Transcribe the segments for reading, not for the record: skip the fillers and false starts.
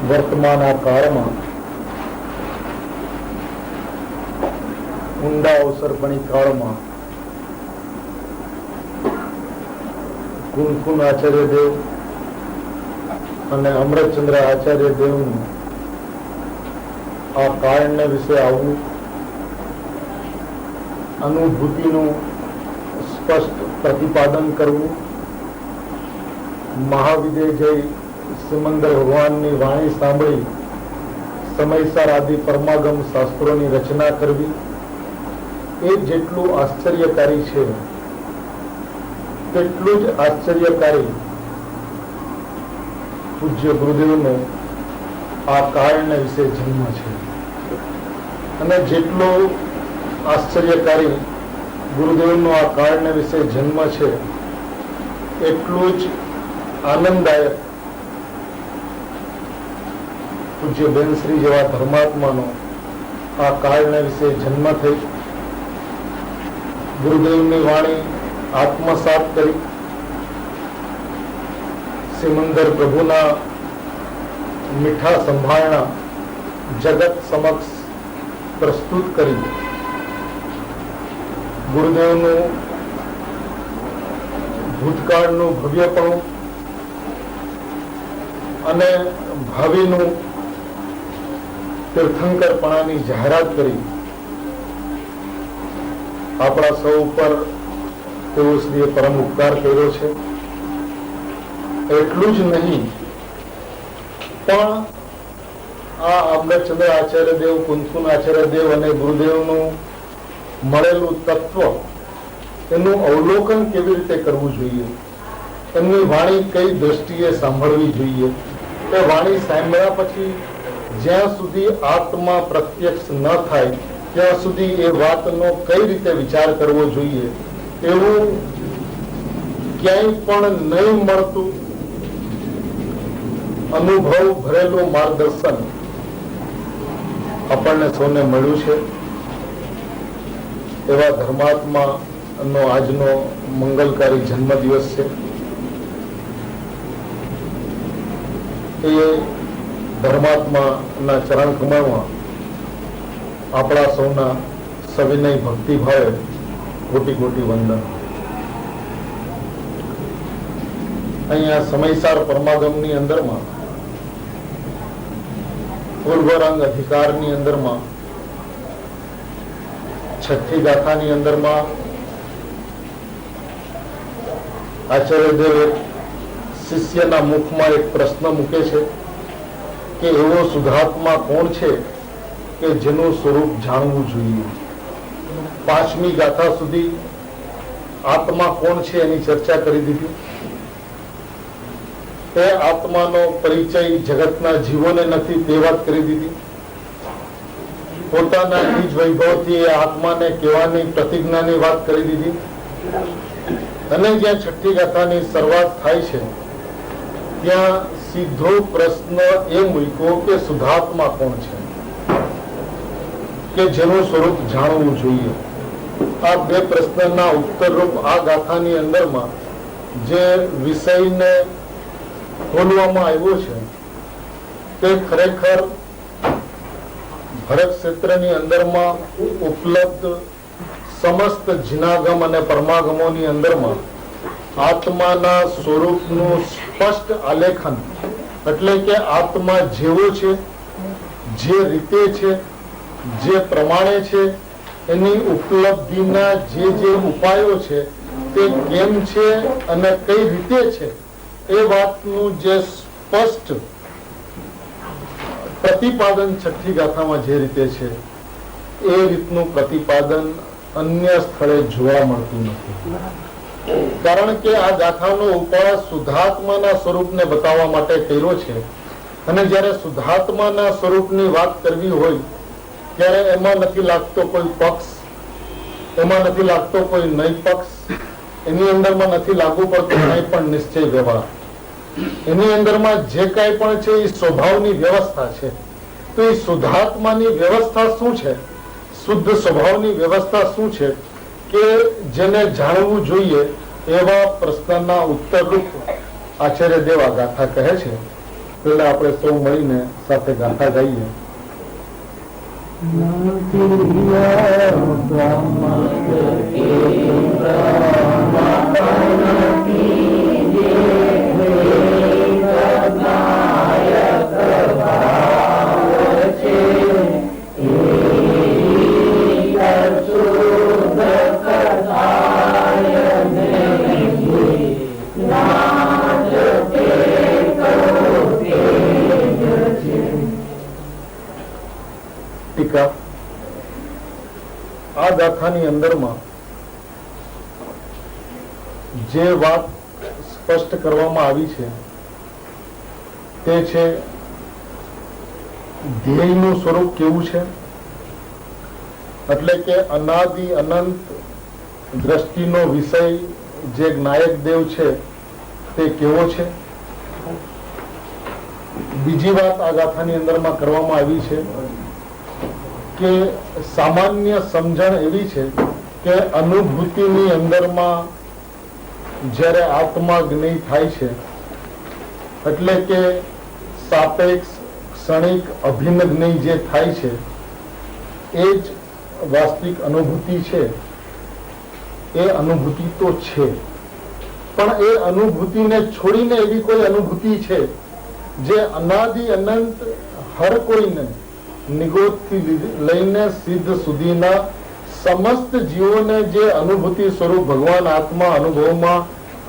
વર્તમાન આ કાળમાં ઊંડા અવસરપણી કાળમાં કુનકુન આચાર્ય દેવ અને અમૃતચંદ્ર આચાર્ય દેવનું આ કાળને વિશે આવવું, અનુભૂતિનું સ્પષ્ટ પ્રતિપાદન કરવું, મહાવિજય જય સિમંદર ભગવાનની વાણી સાંભળી સમયસર આદિ પરમાગમ શાસ્ત્રોની રચના કરવી, એ જેટલું આશ્ચર્યકારી છે તેટલું જ આશ્ચર્યકારી પૂજ્ય ગુરુદેવનો આ કાળને વિશે જન્મ છે. અને જેટલો આશ્ચર્યકારી ગુરુદેવનો આ કાળને વિશે જન્મ છે એટલું જ આનંદદાયક પૂજ્ય બેનશ્રી જેવા ધર્માત્માનો આ કાળને વિશે જન્મ થઈ ગુરુદેવની વાણી આત્મસાત કરી સિમંદર પ્રભુના મીઠા સંભાળના જગત સમક્ષ પ્રસ્તુત કરી ગુરુદેવનું ભૂતકાળનું ભવ્યપણું અને ભાવિનું તીર્થંકરપણાની જાહેરાત કરી આપણા સૌ ઉપર તેઓ શ્રીએ પરમ ઉપકાર કર્યો છે. એટલું જ નહીં પણ આ અમૃતચંદ્ર આચાર્ય દેવ, કુંથુન આચાર્ય દેવ અને ગુરુદેવનું મળેલું તત્વ, એનું અવલોકન કેવી રીતે કરવું જોઈએ, એમની વાણી કઈ દ્રષ્ટિએ સાંભળવી જોઈએ, એ વાણી સાંભળ્યા પછી જ્યાં સુધી આત્મા પ્રત્યક્ષ ન થાય ત્યાં સુધી એ વાતનો કઈ રીતે વિચાર કરવો જોઈએ, એવું ક્યાંય પણ નહીં મળતું અનુભવ ભરેલું માર્ગદર્શન આપણને સૌને મળ્યું છે. એવા ધર્માત્મા નો આજનો મંગલકારી જન્મદિવસ છે. એ ધર્માત્માના ચરણ કમળમાં આપણા સૌના સવિનય ભક્તિભાવે કોટી કોટી વંદન. અહીંયા સમયસાર પરમાગમની અંદરમાં પૂર્વરંગ અધિકારની અંદરમાં છઠ્ઠી ગાથાની અંદરમાં આચાર્ય દેવ શિષ્યના મુખમાં એક પ્રશ્ન મૂકે છે કે એવો શુદ્ધાત્મા કોણ છે કે જેનું સ્વરૂપ જાણવું જોઈએ. પાંચમી ગાથા સુધી આત્મા કોણ છે એની ચર્ચા કરી દીધી. એ આત્માનો પરિચય જગતના જીવોને નથી તે વાત કરી દીધી. પોતાના નિજ વૈભવથી એ આત્માને કહેવાની પ્રતિજ્ઞાની વાત કરી દીધી. અને જ્યાં છઠ્ઠી ગાથાની શરૂઆત થાય છે ત્યાં સીધો પ્રશ્ન એ મૂક્યો કે શુદ્ધાત્મા કોણ છે કે જેનું સ્વરૂપ જાણવું જોઈએ. આ બે પ્રશ્નના ઉત્તરરૂપ આ ગાથાની અંદરમાં જે વિષયને ખોલવામાં આવ્યો છે તે ખરેખર ભરત ક્ષેત્રની અંદરમાં ઉપલબ્ધ સમસ્ત જીનાગમ અને પરમાગમોની અંદરમાં આત્માના સ્વરૂપનું સ્પષ્ટ આલેખન, એટલે કે આત્મા જેવો છે, જે રીતે છે, જે પ્રમાણે છે, એની ઉપલબ્ધિના જે જે ઉપાયો છે તે કેમ છે અને કઈ રીતે છે, એ વાતનું જે સ્પષ્ટ પ્રતિપાદન છઠ્ઠી ગાથામાં જે રીતે છે એ રીતનું પ્રતિપાદન અન્ય સ્થળે જોવા મળતું નથી. કારણ કે આ ગાથાનો ઉપાય શુદ્ધાત્માના સ્વરૂપને બતાવવા માટે કર્યો છે. અને જ્યારે શુદ્ધાત્માના સ્વરૂપની વાત કરવી હોય ત્યારે એમાં નથી લાગતો કોઈ પક્ષ, એમાં નથી લાગતો કોઈ નય પક્ષ, એની અંદરમાં નથી લાગુ પડતો કંઈ પણ નિશ્ચય વ્યવહાર. એની અંદરમાં જે કાંઈ પણ છે એ સ્વભાવની વ્યવસ્થા છે. તો એ શુદ્ધાત્માની વ્યવસ્થા શું છે, શુદ્ધ સ્વભાવની વ્યવસ્થા શું છે કે જેને જાણવું જોઈએ, એવા પ્રશ્નના ઉત્તરરૂપ આચાર્ય દેવ આ ગાથા કહે છે. પેલા આપણે સૌ મળીને સાથે ગાથા ગાઈએ. ટીકા. આ ગાથાની અંદરમાં જે વાત સ્પષ્ટ કરવામાં આવી છે તે છે ધ્યેયનું સ્વરૂપ કેવું છે, એટલે કે અનાદિ અનંત દ્રષ્ટિનો વિષય જે જ્ઞાયક દેવ છે તે કેવો છે. બીજી વાત આ ગાથાની અંદરમાં કરવામાં આવી છે કે સામાન્ય સમજણ એવી છે કે અનુભૂતિની અંદરમાં જ્યારે આત્મા જ્ઞેય થાય છે એટલે કે સાપેક્ષ ક્ષણિક અભિન્ન જ્ઞેય જે થાય છે એ જ વાસ્તવિક અનુભૂતિ છે. એ અનુભૂતિ તો છે, પણ એ અનુભૂતિને છોડીને એવી કોઈ અનુભૂતિ છે જે અનાદિ અનંત હર કોઈને નિગોદથી લઈને સિદ્ધ સુધીના સમસ્ત જીવોને જે અનુભૂતિ સ્વરૂપ ભગવાન આત્મા અનુભવમાં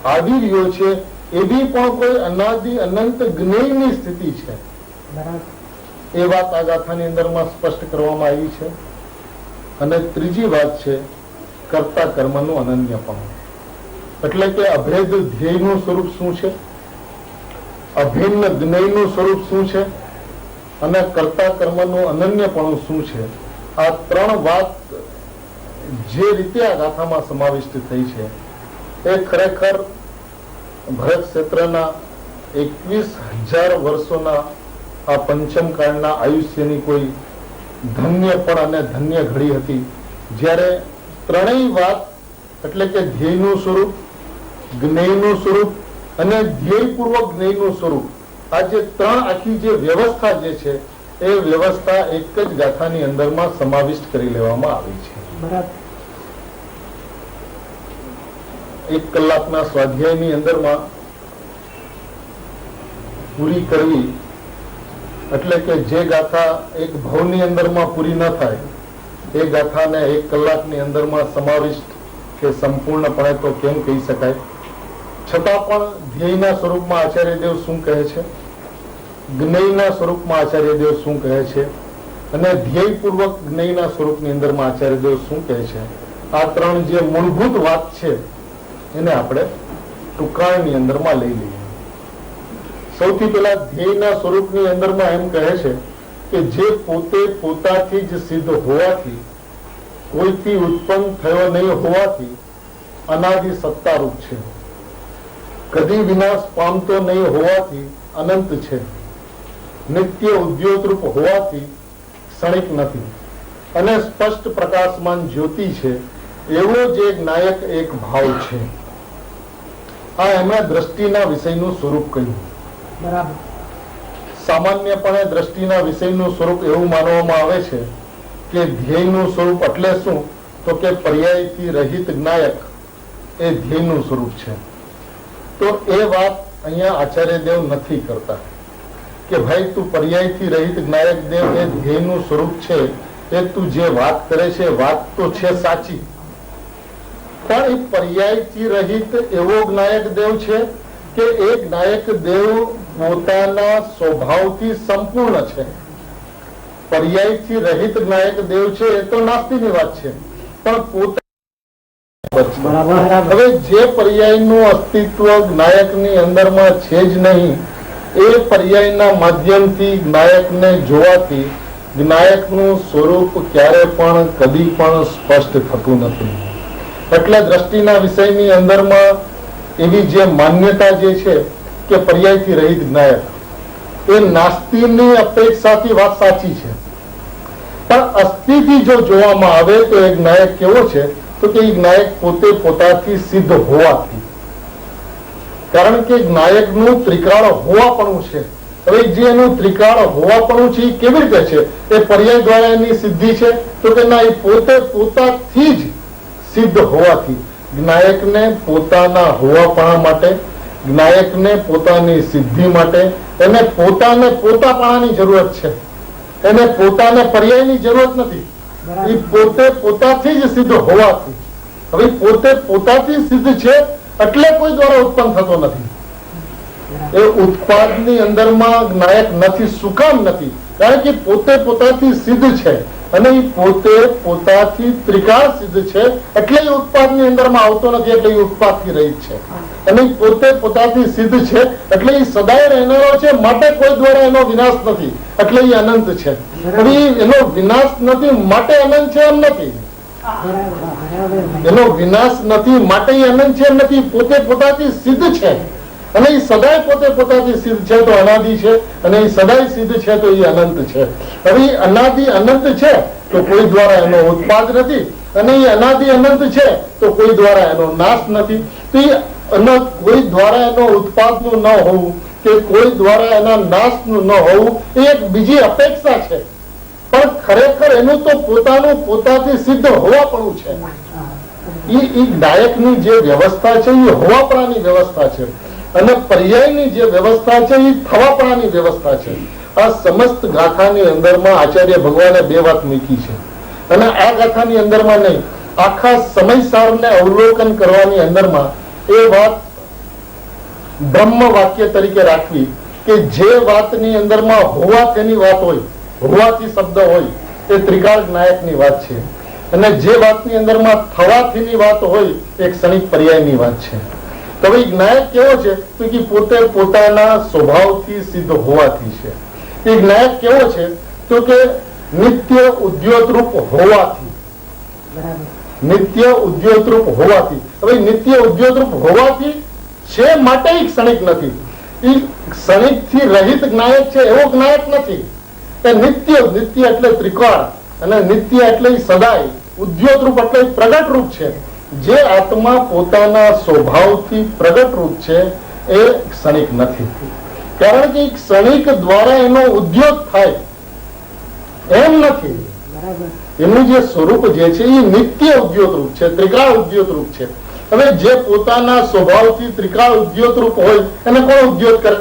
આવી રહ્યો છે એવી પણ કોઈ અનાદિ અનંત જ્ઞેયની સ્થિતિ છે. એ વાત આ ગાથાની અંદરમાં સ્પષ્ટ કરવામાં આવી છે. અને ત્રીજી વાત છે કર્તા કર્મનું અનન્યપણું, એટલે કે અભેદ ધ્યેયનું સ્વરૂપ શું છે, અભિન્ન જ્ઞેયનું સ્વરૂપ શું છે અને કર્તા કર્મનું અનન્યપણું શું છે. આ ત્રણ વાત જે રીતે આ ગાથામાં સમાવિષ્ટ થઈ છે એ ખરેખર ભરત ક્ષેત્રના 21,000 વર્ષોના આ પંચમ કાળના આયુષ્યની કોઈ ધન્ય પણ અને ધન્ય ઘડી હતી, જ્યારે ત્રણેય વાત એટલે કે ધ્યેયનું સ્વરૂપ, જ્ઞેયનું સ્વરૂપ અને ધ્યેયપૂર્વક જ્ઞેયનું સ્વરૂપ, આ જે ત્રણ આખી જે વ્યવસ્થા જે છે એ વ્યવસ્થા એક જ ગાથાની અંદરમાં સમાવિષ્ટ કરી લેવામાં આવી છે. એક કલાકના સ્વાધ્યાયની અંદરમાં પૂરી કરવી એટલે કે જે ગાથા એક ભાવની અંદરમાં પૂરી ન થાય એ ગાથાને એક કલાકની અંદરમાં સમાવિષ્ટ કે સંપૂર્ણપણે તો કેમ કહી શકાય. છતાં પણ ધ્યેયના સ્વરૂપમાં આચાર્યદેવ શું કહે છે, જ્ઞેયના સ્વરૂપમાં આચાર્યદેવ શું કહે છે અને ધ્યેયપૂર્વક જ્ઞેયના સ્વરૂપની અંદરમાં આચાર્યદેવ શું કહે છે, આ ત્રણ જે મૂળભૂત વાત છે એને આપણે ટૂંકાણની અંદરમાં લઈ લઈએ. સૌથી પહેલા ધ્યેયના સ્વરૂપની અંદરમાં એમ કહે છે કે જે પોતે પોતાથી જ સિદ્ધ હોવાથી, કોઈથી ઉત્પન્ન થયો નહીં હોવાથી અનાદિ સત્તારૂપ છે, કદી વિનાશ પામતો નહીં હોવાથી અનંત છે, નિત્ય ઉદ્યોતરૂપ હોવાથી ક્ષણિક નથી અને સ્પષ્ટ પ્રકાશમાન જ્યોતિ છે, એવો જ એક નાયક એક ભાવ છે. આ એમણે દ્રષ્ટિના વિષયનું સ્વરૂપ કહ્યું. સામાન્યપણે દ્રષ્ટિના વિષયનું સ્વરૂપ એવું માનવામાં આવે છે કે ધ્યેયનું સ્વરૂપ એટલે શું, તો કે પર્યાયથી રહિત જ્ઞાયક એ ધ્યેયનું સ્વરૂપ છે. તો એ વાત અહીંયા આચાર્યદેવ નથી કરતા કે ભાઈ તું પર્યાયથી રહિત જ્ઞાયક દેવ એ ધ્યેયનું સ્વરૂપ છે, એ તું જે વાત કરે છે વાત તો છે સાચી, પણ એ પર્યાયથી રહિત એવો જ્ઞાયક દેવ છે કે એ જ્ઞાયક દેવ પોતાના સ્વભાવથી સંપૂર્ણ છે. પર્યાયથી રહિત જ્ઞાયક દેવ છે એ તો નાસ્તિની વાત છે, પણ પોતા હવે જે પર્યાયનું અસ્તિત્વ જ્ઞાયકની અંદરમાં છે જ નહીં, એ પર્યાયના માધ્યમથી જ્ઞાયકને જોવાથી જ્ઞાયકનું સ્વરૂપ ક્યારે પણ કદી પણ સ્પષ્ટ થતું નથી. એટલે દ્રષ્ટિના વિષયની અંદરમાં એવી જે માન્યતા જે છે કે પર્યાયથી રહિત જ્ઞાયક, એ નાસ્તિની અપેક્ષાથી વાત સાચી છે, પણ અસ્થિથી જો જોવામાં આવે તો એ જ્ઞાયક કેવો છે, તો કે એ જ્ઞાયક પોતે પોતાથી સિદ્ધ હોવાથી, કારણ કે જ્ઞાયકનું ત્રિકાળ હોવાપણું છે. હવે જે એનું ત્રિકાળ હોવાપણું છે એ કેવી રીતે છે, એ પર્યાય દ્વારા એની સિદ્ધિ છે, તો કે ના, એ પોતે પોતાથી જ સિદ્ધ હોવાથી જ્ઞાયકને પોતાના હોવાપણા માટે, જ્ઞાયકને પોતાની સિદ્ધિ માટે એને પોતાને પોતાપણાની જરૂરત છે, એને પોતાને પર્યાયની જરૂરત નથી. એ પોતે પોતાથી જ સિદ્ધ હોવાથી, હવે પોતે પોતાથી સિદ્ધ છે એટલે કોઈ દ્વારા ઉત્પન્ન થતો નથી. એ ઉત્પાદની અંદરમાં જ્ઞાયક નથી. શું કામ નથી? કારણ કે પોતે પોતાથી સિદ્ધ છે અને એ પોતે પોતાથી ત્રિકાળ સિદ્ધ છે એટલે એ ઉત્પાદની અંદરમાં આવતો નથી, એટલે એ ઉત્પાદથી રહિત છે. અને પોતે પોતાથી સિદ્ધ છે એટલે એ સદાય રહેનારો છે, માટે કોઈ દ્વારા એનો વિનાશ નથી, એટલે એ અનંત છે. હવે એનો વિનાશ નથી માટે અનંત છે એમ નથી, એનો વિનાશ નથી માટે એ અનંત છે એમ નથી. પોતે પોતાથી સિદ્ધ છે અને એ સદાય પોતે પોતાથી સિદ્ધ છે તો અનાદિ છે, અને એ સદાય સિદ્ધ છે તો એ અનંત છે. હવે એ અનાદિ અનંત છે તો કોઈ દ્વારા એનો ઉત્પાદ નથી, અને એ અનાદિ અનંત છે તો કોઈ દ્વારા એનો નાશ નથી. તો કોઈ દ્વારા એનો ઉત્પાદનું ન હોવું કે કોઈ દ્વારા એના નાશનું ન હોવું એ એક બીજી અપેક્ષા છે, પણ ખરેખર એનું તો પોતાનું પોતાથી સિદ્ધ હોવાપણું છે. એ જ્ઞાયકની જે વ્યવસ્થા છે એ હોવાપણાની વ્યવસ્થા છે, અને પર્યાયની જે વ્યવસ્થા છે એ થવાપણાની વ્યવસ્થા છે. આ સમસ્ત ગાથાની અંદરમાં આચાર્ય ભગવાને બે વાત મૂકી છે, અને આ ગાથાની અંદરમાં નહીં, આખા સમયસારને અવલોકન કરવાની અંદરમાં એ વાત બ્રહ્મ વાક્ય તરીકે રાખવી કે જે વાતની અંદરમાં હોવા તેની વાત હોય હોવાથી શબ્દ હોય એ ત્રિકાળ જ્ઞાયકની વાત છે, અને જે વાતની અંદરમાં થવાથીની વાત હોય એ ક્ષણિક પર્યાયની વાત છે. તો ભાઈ જ્ઞાયક કેવો છે તો કે પોતે પોતાના સ્વભાવથી સિદ્ધ હોવાથી છે. એ જ્ઞાયક કેવો છે તો કે નિત્ય ઉદ્યોતરૂપ હોવાથી. નિત્ય ઉદ્યોતરૂપ હોવાથી. હવે નિત્ય ઉદ્યોતરૂપ હોવાથી છે માટે એ ક્ષણિક નથી. એ ક્ષણિક થી રહિત જ્ઞાયક છે એવો જ્ઞાયક નથી. એ નિત્ય, નિત્ય એટલે ત્રિકાળ, અને નિત્ય એટલે સદાય, ઉદ્યોતરૂપ એટલે પ્રગટ રૂપ છે. જે આત્મા પોતાના સ્વભાવથી પ્રગટ રૂપ છે એ ક્ષણિક નથી. કારણ કે ક્ષણિક દ્વારા એનો ઉદ્યોગ થાય એમ નથી. એનું જે સ્વરૂપ જે છે એ નિત્ય ઉદ્યોત રૂપ છે, ત્રિકાળ ઉદ્યોત રૂપ છે. હવે જે પોતાના સ્વભાવથી ત્રિકાળ ઉદ્યોત રૂપ હોય એને કોણ ઉદ્યોત કરે?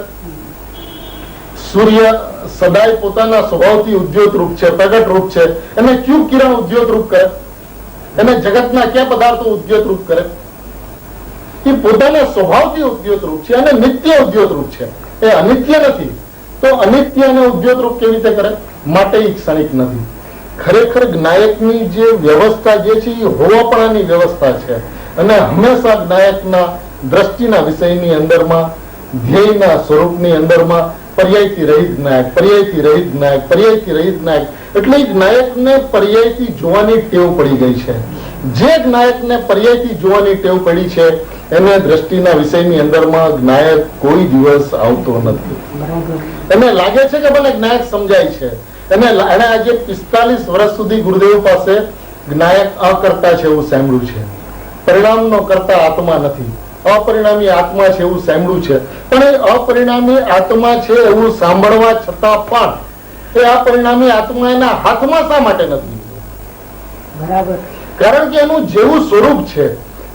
સૂર્ય સદાય પોતાના સ્વભાવથી ઉદ્યોત રૂપ છે, પ્રગટ રૂપ છે. એને ક્યુ કિરણ ઉદ્યોત રૂપ કરે? એને જગતના કયા પદાર્થો ઉદ્યોત રૂપ કરે? એ પોતાના સ્વભાવથી ઉદ્યોત રૂપ છે અને નિત્ય ઉદ્યોત રૂપ છે, એ અનિત્ય નથી. તો અનિત્ય અને ઉદ્યોત રૂપ કેવી રીતે કરે? માટે એ ક્ષણિક નથી. ખરેખર જ્ઞાયકની જે વ્યવસ્થા જે છે એ હોવાપણાની વ્યવસ્થા છે, અને હંમેશા જ્ઞાયકના દ્રષ્ટિના વિષયની અંદરમાં, ધ્યેયના સ્વરૂપની અંદરમાં પર્યાયથી રહિત જ્ઞાયક, પર્યાયથી રહિત જ્ઞાયક, પર્યાયથી રહિત જ્ઞાયક. એટલે જ્ઞાયકને પર્યાયથી જોવાની ટેવ પડી ગઈ છે. જે જ્ઞાયકને પર્યાયથી જોવાની ટેવ પડી છે એને દ્રષ્ટિના વિષયની અંદરમાં જ્ઞાયક કોઈ દિવસ આવતો નથી. એને લાગે છે કે મને જ્ઞાયક સમજાય છે. એને આજે 45 વર્ષ સુધી ગુરુદેવ પાસે જ્ઞાયક અકર્તા છે એવું સાંભળ્યું છે. પરિણામનો કરતા આત્મા નથી, અપરિણામી આત્મા છે એવું સાંભળ્યું છે. પણ એ અપરિણામી આત્મા છે એવું સાંભળવા છતાં પણ એ અપરિણામી આત્મા એના હાથમાં શા માટે નથી? કારણ કે એનું જેવું સ્વરૂપ છે,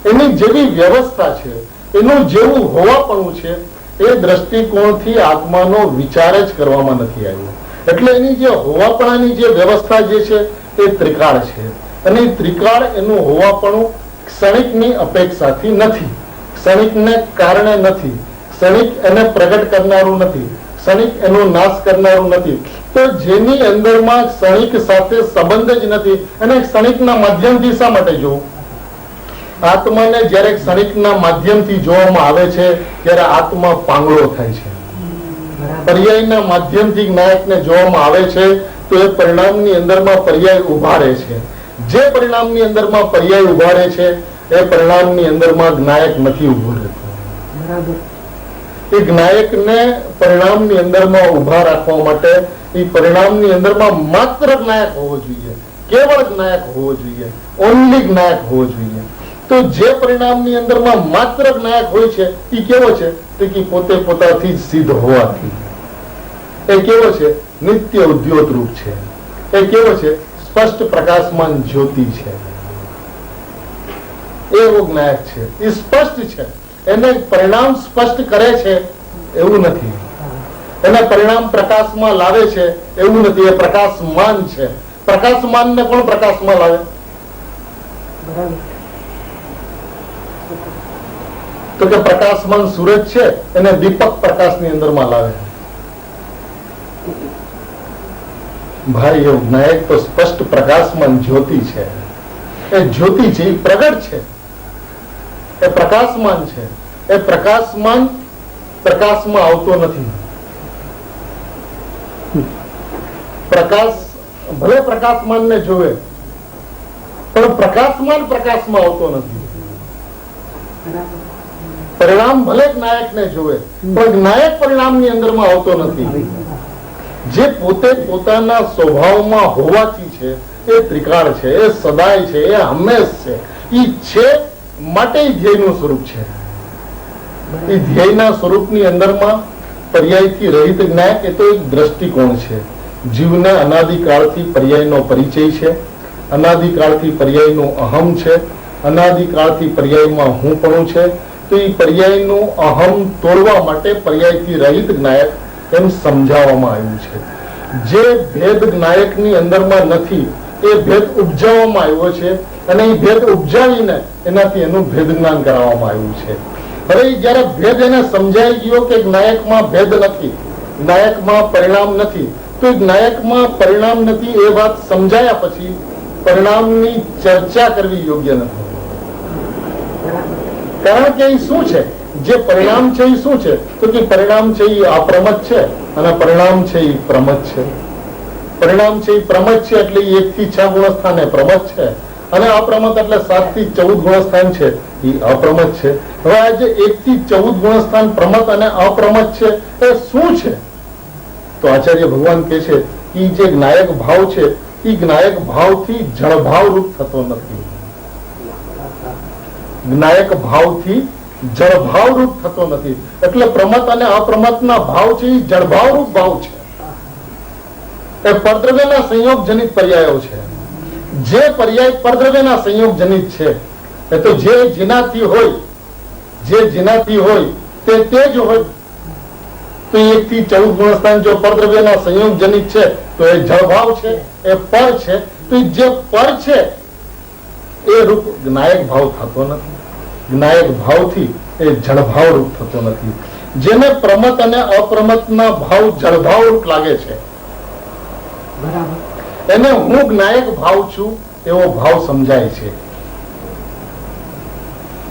એની જેવી વ્યવસ્થા છે, એનું જેવું હોવાપણું છે, એ દ્રષ્ટિકોણથી આત્માનો વિચાર જ કરવામાં નથી આવ્યો. એટલે એની જે હોવાપણાની જે વ્યવસ્થા જે છે એ ત્રિકાળ છે, અને ત્રિકાળ એનું હોવાપણું ક્ષણિકની અપેક્ષાથી નથી, ક્ષણિકને કારણે નથી, ક્ષણિક એને પ્રગટ કરનારું નથી, ક્ષણિક એનો નાશ કરનારું નથી. તો જેની અંદરમાં ક્ષણિક સાથે સંબંધ જ નથી અને ક્ષણિકના માધ્યમથી શા માટે જોવું? આત્માને જ્યારે ક્ષણિકના માધ્યમથી જોવામાં આવે છે ત્યારે આત્મા પાંગળો થાય છે. પર્યાયના માધ્યમથી જ્ઞાયકને જોવામાં આવે છે તો એ પરિણામની અંદરમાં પર્યાય ઉભા રહે છે. જે પરિણામની અંદરમાં પર્યાય ઉભા રહે છે એ પરિણામની અંદરમાં જ્ઞાયક નથી ઉભો રહેતો. એ જ્ઞાયકને પરિણામની અંદરમાં ઉભા રાખવા માટે એ પરિણામની અંદરમાં માત્ર જ્ઞાયક હોવો જોઈએ, કેવળ જ્ઞાયક હોવો જોઈએ, ઓનલી જ્ઞાયક હોવો જોઈએ. તો જે પરિણામની અંદરમાં માત્ર જ્ઞાયક હોય છે એ કેવો છે? તો કે પોતે પોતાથી સિદ્ધ હોવાથી. એ કેવો છે? નિત્ય ઉદ્યોત રૂપ છે. એ કેવો છે? સ્પષ્ટ પ્રકાશમાન જ્યોતિ છે. એવો જ્ઞાયક છે. એ સ્પષ્ટ છે. એને પરિણામ સ્પષ્ટ કરે છે એવું નથી, એને પરિણામ પ્રકાશમાં લાવે છે એવું નથી. એ પ્રકાશમાન છે. પ્રકાશમાન ને કોણ પ્રકાશમાં લાવે? તો કે પ્રકાશમાન સૂરજ છે એને દીપક પ્રકાશની અંદરમાં લાવે. ભાઈ એ જ્ઞાયક તો સ્પષ્ટ પ્રકાશમાન જ્યોતિ છે. એ જ્યોતિ છે, એ પ્રગટ છે, એ પ્રકાશમાન છે. એ પ્રકાશમાન પ્રકાશમાં આવતો નથી. પ્રકાશ ભલે પ્રકાશમાન ને જોવે પણ પ્રકાશમાન પ્રકાશમાં આવતો નથી. પરિણામ ભલે જ્ઞાયક ને જોવે પણ જ્ઞાયક પરિણામની અંદરમાં આવતો નથી. જે પોતે પોતાના સ્વભાવમાં હોવાથી છે એ ત્રિકાળ છે, એ સદાય છે, એ હંમેશ છે. એ છે માટે ધ્યેયનું સ્વરૂપ છે. એ ધ્યેયના સ્વરૂપની અંદરમાં પર્યાયથી રહિત જ્ઞાયક એ તો એક દ્રષ્ટિકોણ છે. જીવને અનાદિકાળથી પર્યાયનો પરિચય છે, અનાદિકાળથી પર્યાયનો અહમ છે, અનાદિકાળથી પર્યાયમાં હું પણ છે. તો એ પર્યાયનું અહમ તોડવા માટે પર્યાયથી રહિત જ્ઞાયક એમ સમજાવવામાં આવ્યું છે. જે ભેદ જ્ઞાયકની અંદરમાં નથી એ ભેદ ઉપજાવવામાં આવ્યો છે, અને એ ભેદ ઉપજાવીને એનાથી એનું ભેદ જ્ઞાન કરાવવામાં આવ્યું છે. હવે જયારે ભેદ એને સમજાઈ ગયો કે જ્ઞાયકમાં ભેદ નથી, જ્ઞાયકમાં પરિણામ નથી, તો જ્ઞાયકમાં પરિણામ નથી એ વાત સમજાયા પછી પરિણામની ચર્ચા કરવી યોગ્ય નથી. કારણ કે એ શું છે, જે પરિણામ છે એ શું છે, તો કે પરિણામ છે એ અપ્રમત છે અને પરિણામ છે એ પ્રમત છે. પરિણામ છે એ પ્રમત છે એટલે 1 થી 6 ગુણસ્થાને પ્રમત છે અને અપ્રમત એટલે 7 થી 14 ગુણસ્થાન છે એ અપ્રમત છે. હવે આ જે 1 થી 14 ગુણસ્થાન પ્રમત અને અપ્રમત છે એ શું છે? તો આચાર્ય ભગવાન કહે છે કે જે જ્ઞાયક ભાવ છે એ જ્ઞાયક ભાવથી જળભાવ રૂપ થતો નથી. જ્ઞાયક ભાવથી જળભાવ રૂપ થતો નથી. એટલે પ્રમત અને અપ્રમતના ભાવ છે એ જળભાવ રૂપ ભાવ છે. એ પરદ્રવ્યના સંયોગ જનિત પર્યાયો છે. જે પર્યાય પરદ્રવ્યના સંયોગ જનિત છે એ તો જે જેનાથી હોય તે જ હોય. તો 1 થી 14 ગુણસ્થાન જો પરદ્રવ્યના સંયોગ જનિત છે તો એ જળભાવ છે, એ પર છે. તો જે પર છે એ રૂપ જ્ઞાયક ભાવ થતો નથી. જ્ઞાયક ભાવથી એ જળભાવ રૂપ થતો નથી. જેને પ્રમત અને અપ્રમતના ભાવ જળભાવ રૂપ લાગે છે એને હું જ્ઞાયક ભાવ છું એવો ભાવ સમજાય છે.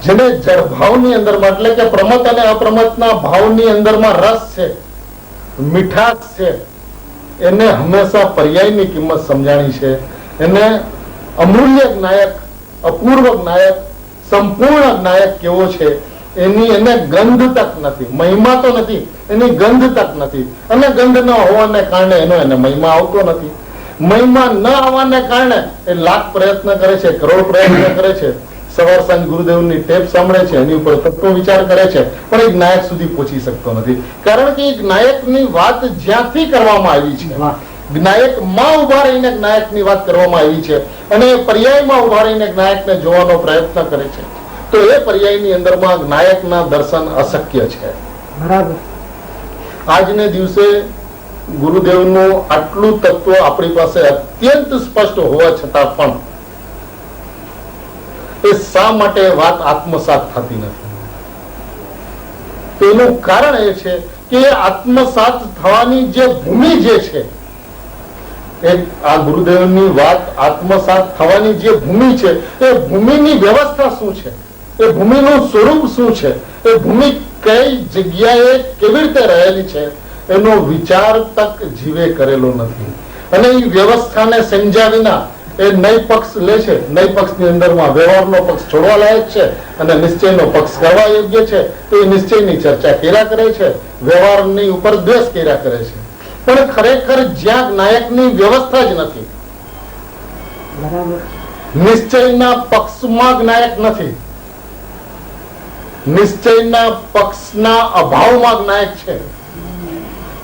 જેને જળભાવની અંદરમાં એટલે કે પ્રમત અને અપ્રમતના ભાવની અંદરમાં રસ છે, મીઠાશ છે, એને હંમેશા પર્યાયની કિંમત સમજાણી છે. એને અમૂલ્ય જ્ઞાયક, અપૂર્વ જ્ઞાયક, સંપૂર્ણ જ્ઞાયક કેવો છે એની એને ગંધ તક નથી. મહિમા તો નથી, એની ગંધ તક નથી. અને ગંધ ન હોવાને કારણે એને મહિમા આવતો નથી. મહિમા ન આવવાને કારણે એ લાખ પ્રયત્ન કરે છે, કરોડ પ્રયત્ન કરે છે, સવાર સાંજ ગુરુદેવની ટેપ સાંભળે છે, એની ઉપર તત્વ વિચાર કરે છે, પણ એ જ્ઞાયક સુધી પહોંચી શકતો નથી. કારણ કે એ જ્ઞાયકની વાત જ્યાંથી કરવામાં આવી છે, જ્ઞાયક માં ઉભા રહીને જ્ઞાયકની વાત કરવામાં આવી છે અને એ પર્યાયમાં ઉભા રહીને જ્ઞાયકને જોવાનો પ્રયત્ન કરે છે, તો એ પર્યાયની અંદરમાં જ્ઞાયકના દર્શન અશક્ય છે. બરાબર. આજને દિવસે ગુરુદેવનું આટલું તત્વ આપણી પાસે અત્યંત સ્પષ્ટ હોવા છતાં પણ એ શા માટે વાત આત્મસાત થતી નથી? તેનું કારણ એ છે કે આત્મસાત થવાની જે ભૂમિ જે છે, આ ગુરુદેવની વાત આત્મસાત થવાની જે ભૂમિ છે એ ભૂમિની વ્યવસ્થા શું છે, એ ભૂમિનું સ્વરૂપ શું છે, એ ભૂમિ કઈ જગ્યાએ કેવી રીતે રહેલી છે એનો વિચાર તક જીવે કરેલો નથી. અને એ વ્યવસ્થાને સમજ્યા વિના એ નય પક્ષ લે છે. નય પક્ષની અંદરમાં વ્યવહારનો પક્ષ છોડવા લાયક છે અને નિશ્ચયનો પક્ષ કરવા યોગ્ય છે તો એ નિશ્ચયની ચર્ચા કર્યા કરે છે, વ્યવહારની ઉપર દ્વેષ કર્યા કરે છે. પણ ખરેખર જ્યાં જ્ઞાયકની વ્યવસ્થા જ નથી, નિશ્ચયના પક્ષમાં જ્ઞાયક નથી, નિશ્ચયના પક્ષના અભાવમાં જ્ઞાયક છે,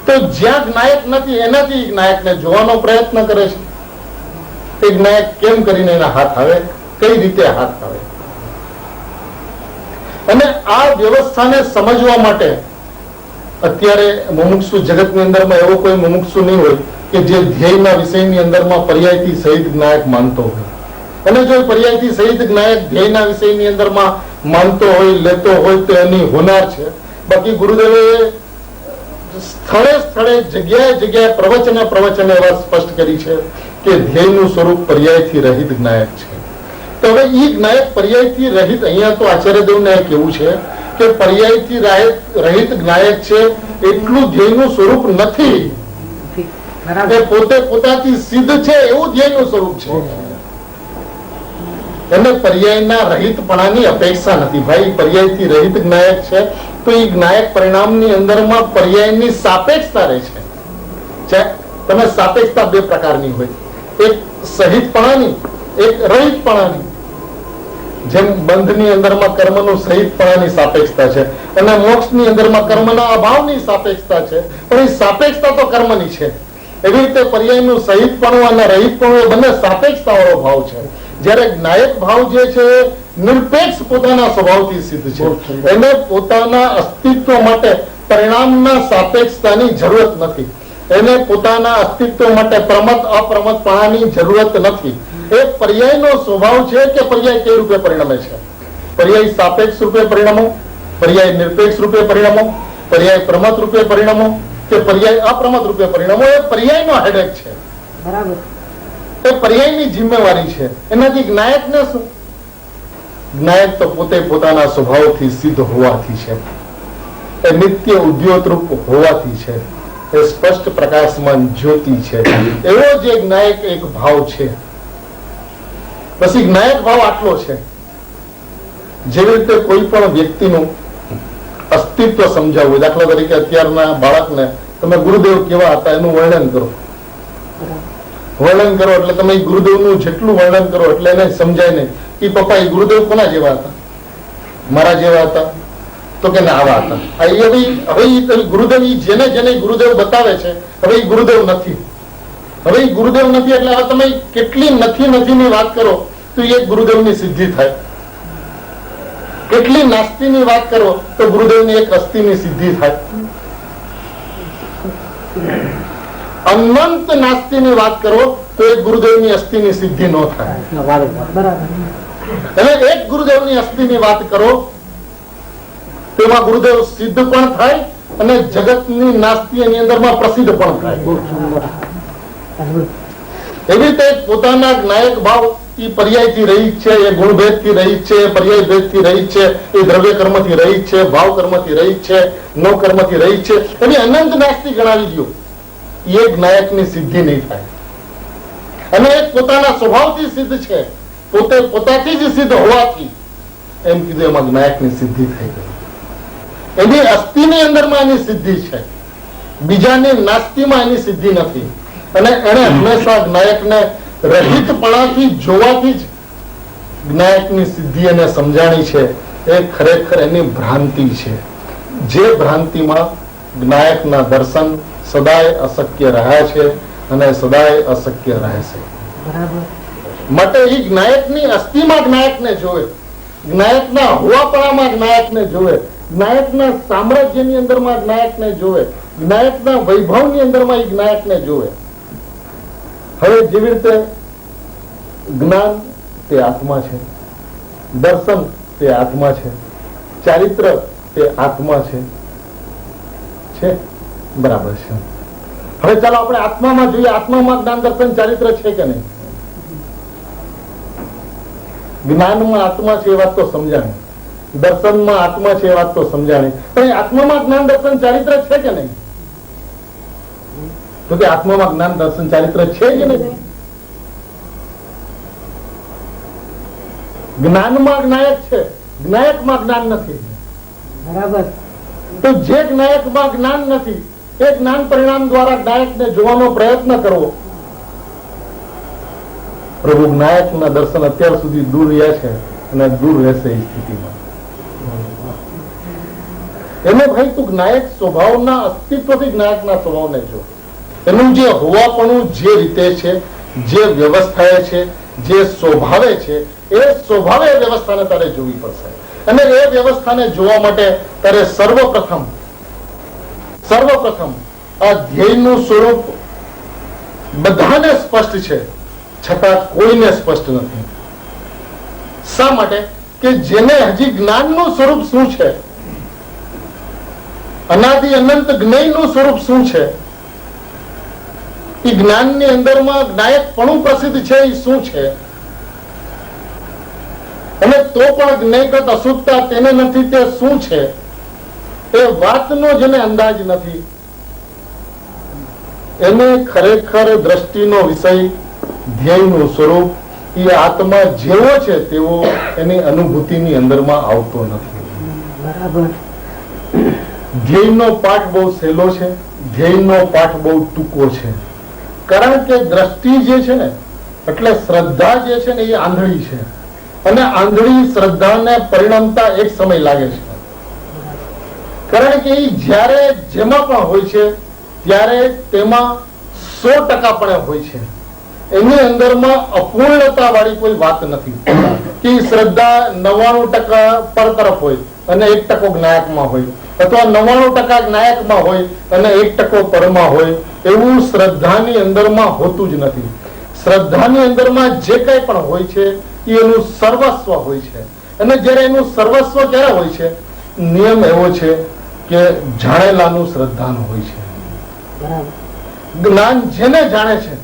તો જ્યાં જ્ઞાયક નથી એનાથી જ્ઞાયકને જોવાનો પ્રયત્ન કરે છે. એ જ્ઞાયક કેમ કરીને એના હાથ આવે, કઈ રીતે હાથ આવે? અને આ વ્યવસ્થાને સમજવા માટે અત્યારે મુમુક્ષુ જગતની અંદરમાં એવો કોઈ મુમુક્ષુ નહીં હોય કે જે ધ્યેયના વિષયની અંદરમાં પર્યાયથી સહિત જ્ઞાયક માનતો હોય. અને જો પર્યાયથી સહિત જ્ઞાયક ધ્યેયના વિષયની અંદરમાં માનતો હોય, લેતો હોય તો એની હોનાર છે. બાકી ગુરુદેવે સ્થળે સ્થળે જગ્યાએ પ્રવચન એવા સ્પષ્ટ કરી છે કે ધ્યેયનું સ્વરૂપ પર્યાયથી રહિત જ્ઞાયક છે. તો હવે એ જ્ઞાયક પર્યાયથી રહિત, અહીંયા તો આચાર્યદેવને કેવું છે કે પર્યાયથી રહિત જ્ઞાયક છે એટલું ધ્યેયનું સ્વરૂપ નથી. એ પોતે પોતાથી સિદ્ધ છે એવું ધ્યેયનું સ્વરૂપ છે. એને પર્યાયના રહિતપણાની અપેક્ષા નથી. ભાઈ પર્યાયથી રહિત જ્ઞાયક છે તો એ જ્ઞાયક પરિણામની અંદરમાં પર્યાયની સાપેક્ષતા રહે છે. તમે સાપેક્ષતા બે પ્રકારની હોય, એક સહિતપણાની, એક રહિતપણાની. જેમ બંધની અંદરમાં કર્મનું સહિતપણાની સાપેક્ષતા છે અને મોક્ષની અંદરમાં કર્મના અભાવની સાપેક્ષતા છે, પણ એ સાપેક્ષતા તો કર્મની છે. એવી રીતે પર્યાયનું સહિતપણું અને રહિતપણું એ બંને સાપેક્ષતાવાળો ભાવ છે. જ્યારે જ્ઞાયક ભાવ જે છે નિરપેક્ષ પોતાના સ્વભાવથી સિદ્ધ છે. એને પોતાના અસ્તિત્વ માટે પરિણામના સાપેક્ષતાની જરૂરત નથી. એને પોતાના અસ્તિત્વ માટે પ્રમત અપ્રમતપણાની જરૂરત નથી. એ પર્યાયનો સ્વભાવ છે કે પર્યાય કઈ રૂપે પરિણમે છે. પર્યાય સાપેક્ષ રૂપે પરિણમો, પર્યાય નિરપેક્ષ રૂપે પરિણમો, પર્યાય પ્રમત રૂપે પરિણમો, કે પર્યાય અપ્રમત રૂપે પરિણામો એ પર્યાયનો હેડેક છે, બરાબર. એ પર્યાયની જિમ્મેવારી છે. એનાથી જ્ઞાયકને શું? જ્ઞાયક તો પોતે પોતાના સ્વભાવથી સિદ્ધ હોવાથી છે, એ નિત્ય ઉદ્યોતરૂપ હોવાથી છે, એ સ્પષ્ટ પ્રકાશમાન જ્યોતિ છે. એવો જે જ્ઞાયક એક ભાવ છે. પછી જ્ઞાયક ભાવ આટલો છે, જેવી રીતે કોઈ પણ વ્યક્તિનું અસ્તિત્વ સમજાવવું. દાખલા તરીકે અત્યારના બાળકને તમે ગુરુદેવ કેવા હતા એનું વર્ણન કરો, વર્ણન કરો એટલે તમે ગુરુદેવનું જેટલું વર્ણન કરો એટલે એને સમજાય નહીં કે પપ્પા એ ગુરુદેવ કોના જેવા હતા, મારા જેવા હતા, તો કે આવા હતા. હવે ગુરુદેવ જેને જેને ગુરુદેવ બતાવે છે હવે એ ગુરુદેવ નથી. હવે એ ગુરુદેવ નથી એટલે હવે તમે કેટલી નથી ની વાત કરો તો એ ગુરુદેવની સિદ્ધિ થાય. કેટલી નાસ્તીની વાત કરો તો ગુરુદેવની એક અસ્થિની સિદ્ધિ થાય. અનંત નાસ્તીની વાત કરો તો એક ગુરુદેવની અસ્થિની સિદ્ધિ ન થાય. એટલે એક ગુરુદેવની અસ્થિની વાત કરો તેમાં ગુરુદેવ સિદ્ધ પણ થાય અને જગતની નાસ્તી એની અંદરમાં પ્રસિદ્ધ પણ થાય. એવી રીતે પોતાના જ્ઞાયક ભાવ એ પર્યાયથી રહી છે, એ ગુણભેદથી રહી છે, પર્યાય ભેદથી રહી છે, એ દ્રવ્ય કર્મથી રહી છે, ભાવ કર્મથી રહી છે, નો કર્મથી રહી છે. એની અનંત નાસ્તી ગણાવી દો, એ જ્ઞાયકની સિદ્ધિ નહીં થાય. અને એ પોતાના સ્વભાવથી સિદ્ધ છે, પોતે પોતાથી જ સિદ્ધ હોવાથી એમ કીધું એમાં જ્ઞાયકની સિદ્ધિ થઈ ગઈ. એની અસ્થિની અંદરમાં એની સિદ્ધિ છે, બીજાની નાસ્તીમાં એની સિદ્ધિ નથી. અને એને હંમેશા જ્ઞાયકને રહિતપણાથી જોવાથી જ જ્ઞાયકની સિદ્ધિ એને સમજાણી છે. એ ખરેખર એની ભ્રાંતિ છે, જે ભ્રાંતિમાં જ્ઞાયકના દર્શન સદાય અશક્ય રહ્યા છે અને સદાય અશક્ય રહેશે. માટે એ જ્ઞાયકની અસ્થિમાં જ્ઞાયકને જોવે, જ્ઞાયકના હોવાપણામાં જ્ઞાયકને જોવે, જ્ઞાયકના સામ્રાજ્યની અંદરમાં જ્ઞાયકને જોવે, જ્ઞાયકના વૈભવની અંદરમાં એ જ્ઞાયકને જોવે. હવે જેવી રીતે જ્ઞાન તે આત્મા છે, દર્શન તે આત્મા છે, ચારિત્ર તે આત્મા છે, બરાબર છે. હવે ચાલો આપણે આત્મામાં જોઈએ, આત્મામાં જ્ઞાન દર્શન ચારિત્ર છે કે નહીં? જ્ઞાનમાં આત્મા છે એ વાત તો સમજાણી, દર્શનમાં આત્મા છે એ વાત તો સમજાણી, પણ આત્મામાં જ્ઞાન દર્શન ચારિત્ર છે કે નહીં? તો કે આત્મામાં જ્ઞાન દર્શન ચારિત્ર છે કે નહીં? જ્ઞાનમાં જ્ઞાયક છે, જ્ઞાયકમાં જ્ઞાન નથી. બરાબર. તો જે જ્ઞાયકમાં જ્ઞાન નથી એ જ્ઞાન પરિણામ દ્વારા જ્ઞાયકને જોવાનો પ્રયત્ન કરવો. પ્રભુ જ્ઞાયકના દર્શન અત્યાર સુધી દૂર રહ્યા છે અને દૂર રહેશે એ સ્થિતિમાં. એને ભાઈ તું જ્ઞાયક સ્વભાવના અસ્તિત્વથી જ્ઞાયકના સ્વભાવને જો. એનું જે હોવાપણું જે રીતે છે, જે વ્યવસ્થાએ છે, જે સ્વભાવે છે, એ સ્વભાવે વ્યવસ્થાને તારે જોવી પડશે. અને એ વ્યવસ્થાને જોવા માટે તારે સર્વપ્રથમ આ ધ્યેયનું સ્વરૂપ બધાને સ્પષ્ટ છે છતાં કોઈને સ્પષ્ટ નથી. શા માટે? કે જેને હજી જ્ઞાનનું સ્વરૂપ શું છે, અનાદિ અનંત જ્ઞેયનું સ્વરૂપ શું છે, એ જ્ઞાનની અંદરમાં જ્ઞાયકપણું પ્રસિદ્ધ છે એ શું છે, અને તો પણ જ્ઞેયગત અશુદ્ધતા તેને નથી તે શું છે, એ વાતનો જેને અંદાજ નથી એને ખરેખર દ્રષ્ટિનો વિષય ધ્યેયનું સ્વરૂપ એ આત્મા જેવો છે તેવો એની અનુભૂતિની અંદરમાં આવતો નથી. બરાબર. ધ્યેયનો પાઠ બહુ સહેલો છે, ધ્યેયનો પાઠ બહુ ટૂંકો છે. કારણ કે દ્રષ્ટિ જે છે ને એટલે શ્રદ્ધા જે છે ને એ આંધળી છે, અને આંધળી શ્રદ્ધાને પરિણમતા એક સમય લાગે છે. કારણ કે એ જ્યારે જેમાં પણ હોય છે ત્યારે તેમાં 100% હોય છે. એની અંદરમાં અપૂર્ણતા વાળી કોઈ વાત નથી કે શ્રદ્ધા 99% પર તરફ હોય અને 1% જ્ઞાયકમાં હોય, અથવા 99% જ્ઞાયકમાં હોય અને 1% પરમાં હોય. એવું શ્રદ્ધાની અંદરમાં હોતું જ નથી. શ્રદ્ધાની અંદરમાં જે કંઈ પણ હોય છે એ એનું સર્વસ્વ હોય છે. અને જ્યારે એનું સર્વસ્વ ક્યારે હોય છે? નિયમ એવો છે કે જાણેલાનું શ્રદ્ધાનું હોય છે. બરાબર. જ્ઞાન જેને જાણે છે,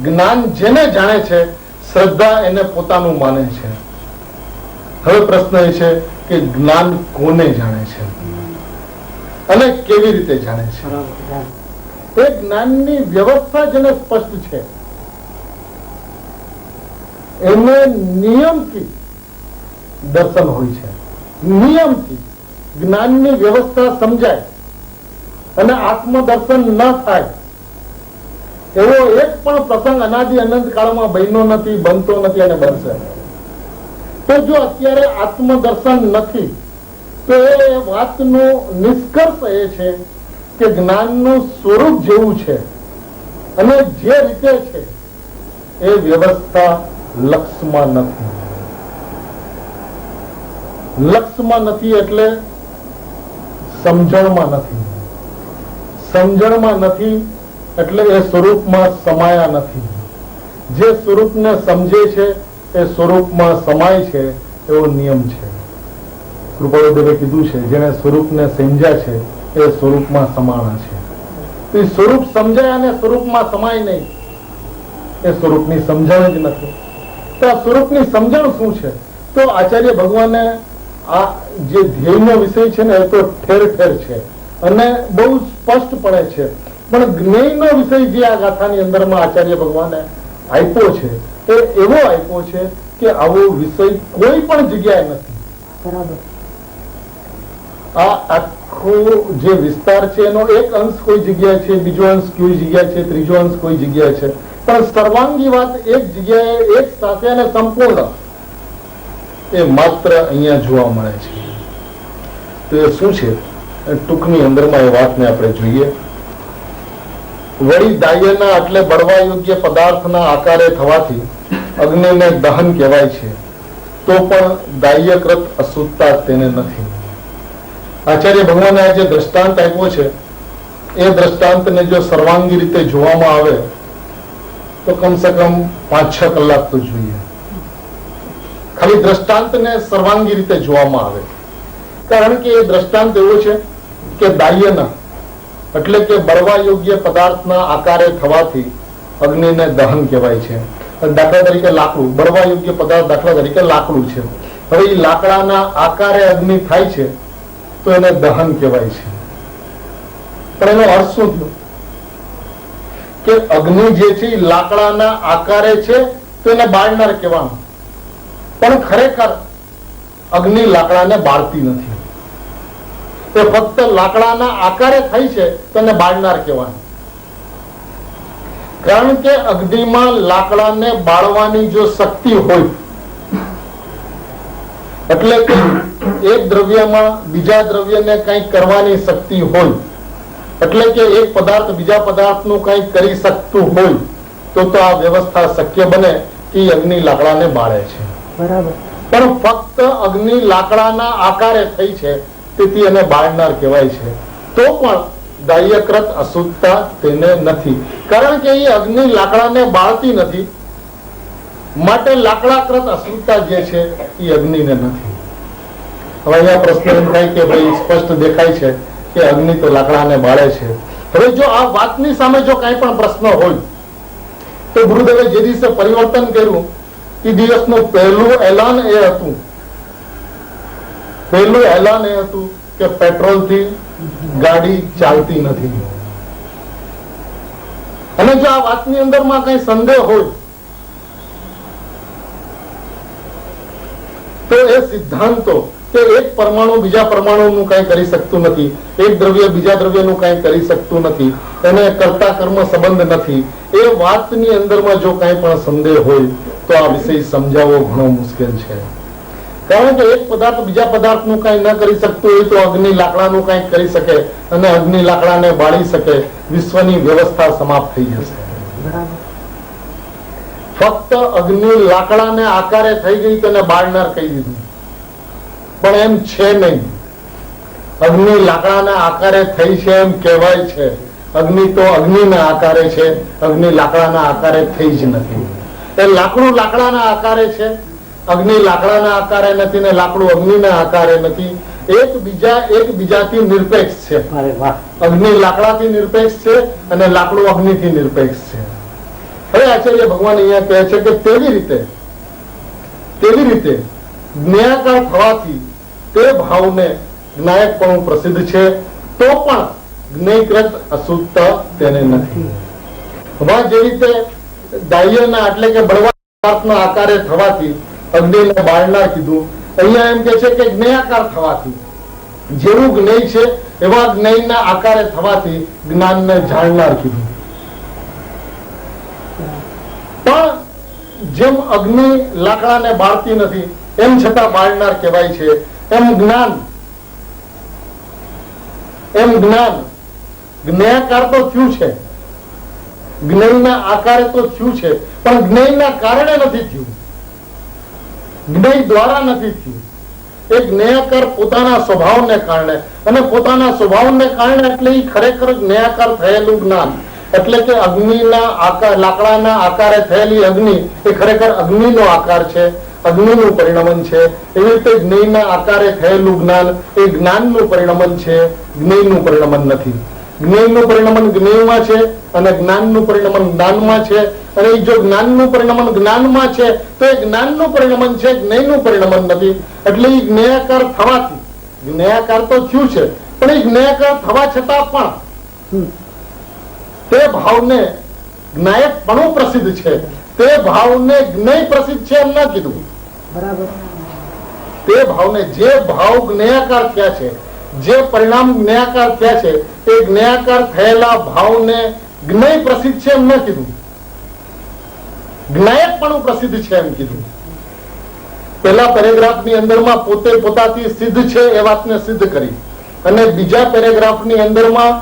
જ્ઞાન જેને જાણે છે, શ્રદ્ધા એને પોતાનું માને છે. હવે પ્રશ્ન એ છે કે જ્ઞાન કોને જાણે છે અને કેવી રીતે જાણે છે? બરાબર. એ જ્ઞાનની વ્યવસ્થા જેને સ્પષ્ટ છે એને નિયમથી દર્શન હોય છે. નિયમથી જ્ઞાનની વ્યવસ્થા સમજાય અને આત્મદર્શન ન થાય એવો એક પણ પ્રસંગ અનાદિ અનંત કાળમાં બન્યો નથી, બનતો નથી અને બનશે. તો જો અત્યારે આત્મદર્શન નથી તો એ વાતનો નિષ્કર્ષ એ છે કે જ્ઞાનનું સ્વરૂપ જેવું છે અને જે રીતે છે એ વ્યવસ્થા લક્ષમાં નથી. લક્ષમાં નથી એટલે સમજણમાં નથી. સમજણમાં નથી એટલે એ સ્વરૂપમાં સમાયા નથી. જે સ્વરૂપને સમજે છે એ સ્વરૂપમાં સમાય છે એવો નિયમ છે. કૃપાળુદેવે કીધું છે જેને સ્વરૂપને સમજ્યા છે એ સ્વરૂપમાં સમાણા છે. તો એ સ્વરૂપ સમજાય અને સ્વરૂપમાં સમાય નહીં, એ સ્વરૂપની સમજણ જ નથી. તો આ સ્વરૂપની સમજણ શું છે? તો આચાર્ય ભગવાને આ જે ધ્યેયનો વિષય છે ને એ તો ઠેર ઠેર છે અને બહુ સ્પષ્ટપણે છે, પણ જ્ઞેયનો વિષય જે આ ગાથાની અંદરમાં આચાર્ય ભગવાને આપ્યો છે એ એવો આપ્યો છે કે આવો વિષય કોઈ પણ જગ્યાએ નથી. બરાબર. આ આખો જે વિસ્તાર છે એનો એક અંશ કોઈ જગ્યાએ છે, બીજો અંશ કોઈ જગ્યાએ છે, ત્રીજો અંશ કોઈ જગ્યાએ છે, પણ સર્વાંગી વાત એક જગ્યાએ એક સાથે અને સંપૂર્ણ એ માત્ર અહીંયા જોવા મળે છે. તો એ શું છે? ટૂંકની અંદરમાં એ વાતને આપણે જોઈએ. વળી દાહ્યના એટલે બળવા યોગ્ય પદાર્થના આકારે થવાથી અગ્નિને દહન કહેવાય છે, તો પણ દાહ્યકૃત અશુદ્ધતા તેને નથી. આચાર્ય ભગવાને આ જે દ્રષ્ટાંત આપ્યો છે એ દ્રષ્ટાંતને જો સર્વાંગી રીતે જોવામાં આવે તો કમસે કમ 5-6 કલાક તો જોઈએ. ખાલી દ્રષ્ટાંતને સર્વાંગી રીતે જોવામાં આવે, કારણ કે એ દ્રષ્ટાંત એવો છે કે દાહ્યના એટલે કે બળવા યોગ્ય પદાર્થના આકારે થવાથી અગ્નિને દહન કહેવાય છે. દાખલા તરીકે લાકડું, બળવા યોગ્ય પદાર્થ દાખલા તરીકે લાકડું છે. હવે એ લાકડાના આકારે અગ્નિ થાય છે તો એને દહન કહેવાય છે. પણ એનો અર્થ શું થયો કે અગ્નિ જે છે એ લાકડાના આકારે છે તો એને બાળનાર કહેવાનું, પણ ખરેખર અગ્નિ લાકડાને બાળતી નથી. એ ફક્ત લાકડાના આકારે થઈ છે તો એને બાળનાર કહેવાનું. કારણ કે અગ્નિમાં લાકડાને બાળવાની જો શક્તિ હોય એટલે કે એક દ્રવ્યમાં બીજા દ્રવ્યને કંઈક કરવાની શક્તિ હોય એટલે કે એક પદાર્થ બીજા પદાર્થનું કંઈક કરી શકતું હોય તો આ વ્યવસ્થા શક્ય બને કે અગ્નિ લાકડાને બાળે છે. બરાબર. પણ ફક્ત અગ્નિ લાકડાના આકારે થઈ છે તેથી એને બાળનાર કહેવાય છે, તો પણ દાહ્યકૃત અશુદ્ધતા તેને નથી. કારણ કે એ અગ્નિ લાકડાને બાળતી નથી, માટે લાકડાકૃત અશુદ્ધતા જે છે એ અગ્નિને નથી. હવે અહીંયા પ્રશ્ન એમ થાય કે ભાઈ સ્પષ્ટ દેખાય છે કે અગ્નિ તો લાકડાને બાળે છે. હવે જો આ વાતની સામે જો કાંઈ પણ પ્રશ્ન હોય તો ગુરુદેવે જે દિવસે પરિવર્તન કર્યું એ દિવસનું પહેલું એલાન એ હતું કે પેટ્રોલથી ગાડી ચાલતી નથી. અને જો આ વાતની અંદરમાં કઈ સંદેહ હોય તો એ સિદ્ધાંતો કે એક પરમાણુ બીજા પરમાણુનું કઈ કરી શકતું નથી, એક દ્રવ્ય બીજા દ્રવ્યનું કઈ કરી શકતું નથી, એને કર્તા કર્મ સંબંધ નથી, એ વાતની અંદરમાં જો કઈ પણ સંદેહ હોય તો આ વિષય સમજાવવો ઘણો મુશ્કેલ છે. કારણ કે એક પદાર્થ બીજા પદાર્થનું કઈ ન કરી શકતું હોય તો અગ્નિ લાકડાનું કઈ કરી શકે અને અગ્નિ લાકડાને બાળી શકે, વિશ્વની વ્યવસ્થા સમાપ્ત થઈ જશે. ફક્ત અગ્નિ લાકડાને આકારે થઈ ગઈ તેને બાળનાર કહી દીધું, પણ એમ છે નહીં. અગ્નિ લાકડાના આકારે થઈ છે એમ કહેવાય છે, અગ્નિ તો અગ્નિના આકારે છે, અગ્નિ લાકડાના આકારે થઈ જ નથી. એ લાકડું લાકડાના આકારે છે, અગ્નિ લાકડાના આકારે નથી ને લાકડું અગ્નિના આકારે નથી. એકબીજાથી નિરપેક્ષ છે. અરે વાહ. અગ્નિ લાકડાથી નિરપેક્ષ છે અને લાકડું અગ્નિથી નિરપેક્ષ છે. હવે આચાર્ય ભગવાન અહીંયા કહે છે કે તેવી રીતે જ્ઞેયાકાર થવાથી તે ભાવને જ્ઞાયકપણું પ્રસિદ્ધ છે, તો પણ જ્ઞેયકૃત અશુદ્ધતા તેને નથી. હવે જે રીતે દાહ્યના એટલે કે બળવાન પદાર્થના આકારે થવાથી અગ્નિને બાળનાર કીધું, અહીંયા એમ કે છે કે જ્ઞેયાકાર થવાથી, જેવું જ્ઞેય છે એવા જ્ઞેયના આકારે થવાથી જ્ઞાનને જાણનાર કીધું. પણ જેમ અગ્નિ લાકડાને બાળતી નથી એમ છતાં બાળનાર કહેવાય છે, એમ જ્ઞાન જ્ઞેયાકાર તો થયું છે, જ્ઞેયના આકારે તો થયું છે, પણ જ્ઞેયના કારણે નથી થયું, જ્ઞેય દ્વારા નથી થયું. એ જ્ઞેયાકાર પોતાના સ્વભાવને કારણે, અને પોતાના સ્વભાવને કારણે એટલે એ ખરેખર જ્ઞેયાકાર થયેલું જ્ઞાન, એટલે કે અગ્નિના આકાર, લાકડાના આકારે થયેલી અગ્નિ એ ખરેખર અગ્નિનો આકાર છે, અગ્નિનું પરિણમન છે. એવી રીતે જ્ઞેયના આકારે થયેલું જ્ઞાન એ જ્ઞાનનું પરિણમન છે, જ્ઞેયનું પરિણમન નથી. જ્ઞેયનું પરિણમન જ્ઞેયમાં છે અને જ્ઞાનનું પરિણમન જ્ઞાનમાં છે. અને જો જ્ઞાનનું પરિણમન જ્ઞાનમાં છે તો એ જ્ઞાનનું પરિણમન છે, જ્ઞેયનું પરિણમન નથી. એટલે એ જ્ઞેયાકાર થવાથી, જ્ઞેયાકાર તો થયું છે, પણ એ જ્ઞેયાકાર થવા છતાં પણ તે ભાવને જ્ઞાયકપણું પ્રસિદ્ધ છે, તે ભાવને જ્ઞેય પ્રસિદ્ધ છે એમ ના કીધું. બરાબર. તે ભાવને, જે ભાવ જ્ઞેયાકાર થયા છે, જે પરિણામ જ્ઞેયાકાર થયા છે, તે જ્ઞેયાકાર થયેલા ભાવને જ્ઞેય પ્રસિદ્ધ છે એમ ન કીધું, જ્ઞાયકપણું પ્રસિદ્ધ છે એમ કીધું. પહેલા પેરેગ્રાફની અંદરમાં પોતે પોતાથી સિદ્ધ છે એ વાતને સિદ્ધ કરી, અને બીજા પેરેગ્રાફની અંદરમાં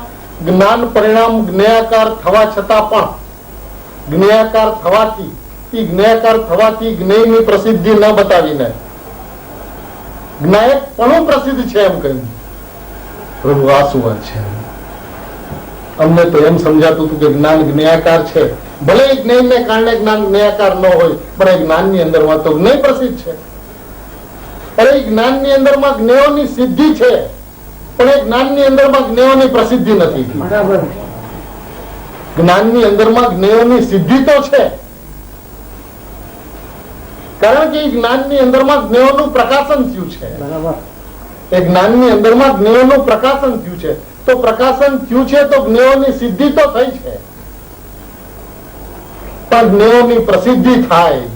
જ્ઞાન પરિણામ જ્ઞેયાકાર થવા છતાં પણ જ્ઞેયાકાર થવાથી જ્ઞેયની પ્રસિદ્ધિ ન બતાવીને જ્ઞાયકપણું પ્રસિદ્ધ છે એમ કહ્યું. પ્રભુ આ શું વાત છે? અમને તો એમ સમજાતું હતું કે જ્ઞાન જ્ઞેયાકાર છે, ભલે જ્ઞેયને કારણે જ્ઞાન જ્ઞેયાકાર ન હોય, પણ એ જ્ઞાનની અંદરમાં તો જ્ઞેય પ્રસિદ્ધ છે. અરે એ જ્ઞાનની અંદરમાં જ્ઞેયોની સિદ્ધિ છે, પણ એ જ્ઞાનની અંદરમાં જ્ઞેયોની પ્રસિદ્ધિ નથી. બરાબર. જ્ઞાનની અંદરમાં જ્ઞેયોની સિદ્ધિ તો છે, કારણ કે એ જ્ઞાનની અંદરમાં જ્ઞેયોનું પ્રકાશન થયું છે. બરાબર. એ જ્ઞાનની અંદરમાં જ્ઞેયોનું પ્રકાશન થયું છે, તો પ્રકાશન થયું છે તો જ્ઞેયોની સિદ્ધિ તો થઈ છે, પણ જ્ઞેયોની પ્રસિદ્ધિ થાય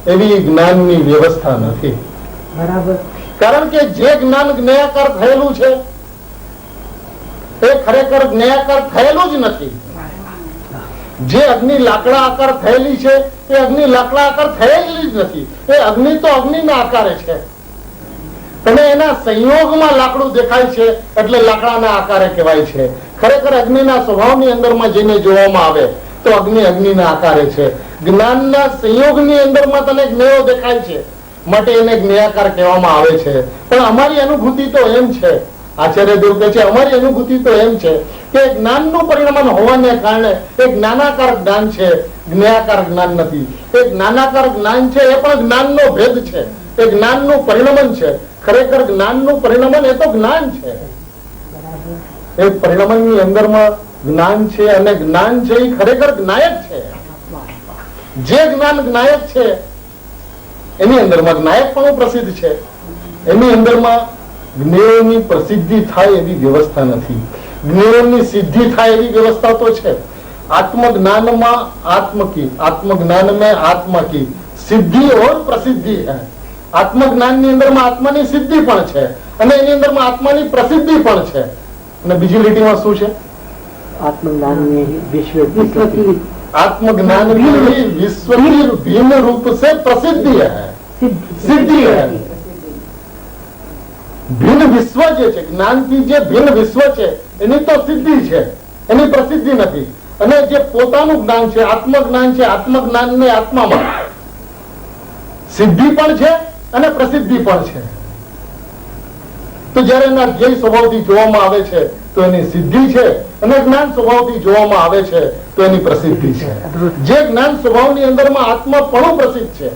એવી જ્ઞાનની વ્યવસ્થા નથી. બરાબર. કારણ કે જે જ્ઞાન જ્ઞેયાકાર થયેલું છે એ ખરેખર જ્ઞેયાકાર થયેલું જ નથી. જે અગ્નિ લાકડા આકાર થયેલી છે એ અગ્નિ લાકડા આકાર થયેલી જ નથી. એ અગ્નિ તો અગ્નિના આકારે છે, અને એના સંયોગમાં લાકડું દેખાય છે એટલે લાકડાના આકારે કહેવાય છે. ખરેખર અગ્નિના સ્વભાવની અંદરમાં જઈને જોવામાં આવે તો અગ્નિ અગ્નિના આકારે છે. જ્ઞાનના સંયોગની અંદરમાં તને જ્ઞેયો દેખાય છે માટે એને જ્ઞેયાકાર કહેવામાં આવે છે. પણ અમારી અનુભૂતિ તો એમ છે, આચાર્ય દેવ કહે છે, અમારી અનુભૂતિ તો એમ છે કે જ્ઞાનનું પરિણમન હોવાને કારણે એ જ્ઞાનાકાર જ્ઞાન છે, જ્ઞેયાકાર જ્ઞાન નથી. એ જ્ઞાનાકાર જ્ઞાન છે એ પણ જ્ઞાનનો ભેદ છે, એ જ્ઞાનનું પરિણમન છે. ખરેખર જ્ઞાનનું પરિણમન એ તો જ્ઞાન છે, એ પરિણમનની અંદરમાં જ્ઞાન છે, અને જ્ઞાન છે એ ખરેખર જ્ઞાયક છે. જે જ્ઞાન જ્ઞાયક છે એની અંદરમાં જ્ઞાયકપણું પ્રસિદ્ધ છે, એની અંદરમાં જ્ઞેયોની પ્રસિદ્ધિ થાય એવી વ્યવસ્થા નથી. જ્ઞેયોની સિદ્ધિ થાય એવી વ્યવસ્થા તો છે. आत्मज्ञान आत्मज्ञान में आत्मा की सिद्धि और प्रसिद्धि है. आत्मज्ञान ની અંદરમાં આત્માની સિદ્ધિ પણ છે અને એની અંદરમાં આત્માની પ્રસિદ્ધિ પણ છે. અને બીજી લીટીમાં શું છે? आत्मज्ञान में विश्व की आत्मज्ञान की विश्व की भिन्न रूप से प्रसिद्धि है, सिद्धि है. ભિન્ન વિશ્વ જે છે, જ્ઞાનથી જે ભિન્ન વિશ્વ છે એની તો સિદ્ધિ છે, એની પ્રસિદ્ધિ નથી. અને જે પોતાનું જ્ઞાન છે, આત્મજ્ઞાન છે, આત્મજ્ઞાનને આત્મામાં સિદ્ધિ પણ છે અને પ્રસિદ્ધિ પણ છે. તો જયારે એના ધ્યેય સ્વભાવથી જોવામાં આવે છે તો એની સિદ્ધિ છે, અને જ્ઞાન સ્વભાવથી જોવામાં આવે છે તો એની પ્રસિદ્ધિ છે. જે જ્ઞાન સ્વભાવની અંદરમાં આત્માપણું પ્રસિદ્ધ છે,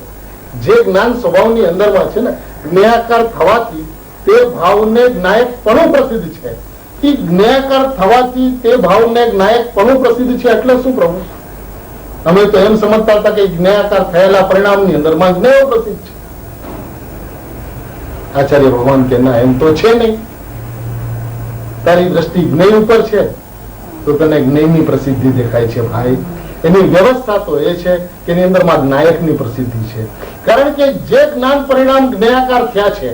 જે જ્ઞાન સ્વભાવની અંદરમાં છે ને, જ્ઞેયાકાર થવાથી તે ભાવને જ્ઞાયકપણું પ્રસિદ્ધ છે. કે જ્ઞાયાકાર થવાથી તે ભાવને જ્ઞાયકપણું પ્રસિદ્ધ છે એટલે શું પ્રભુ? અમે તો એમ સમજતા હતા કે જ્ઞાયાકાર થયેલા પરિણામની અંદરમાં જ્ઞેય પ્રસિદ્ધ છે. આચાર્ય ભગવાન કે ના, એમ તો છે નહીં. તારી દ્રષ્ટિ જ્ઞેય ઉપર છે તો તને જ્ઞેયની પ્રસિદ્ધિ દેખાય છે ભાઈ. એની વ્યવસ્થા તો એ છે કે એની અંદરમાં જ્ઞાયકની પ્રસિદ્ધિ છે. કારણ કે જે જ્ઞાન પરિણામ જ્ઞેયાકાર થયા છે,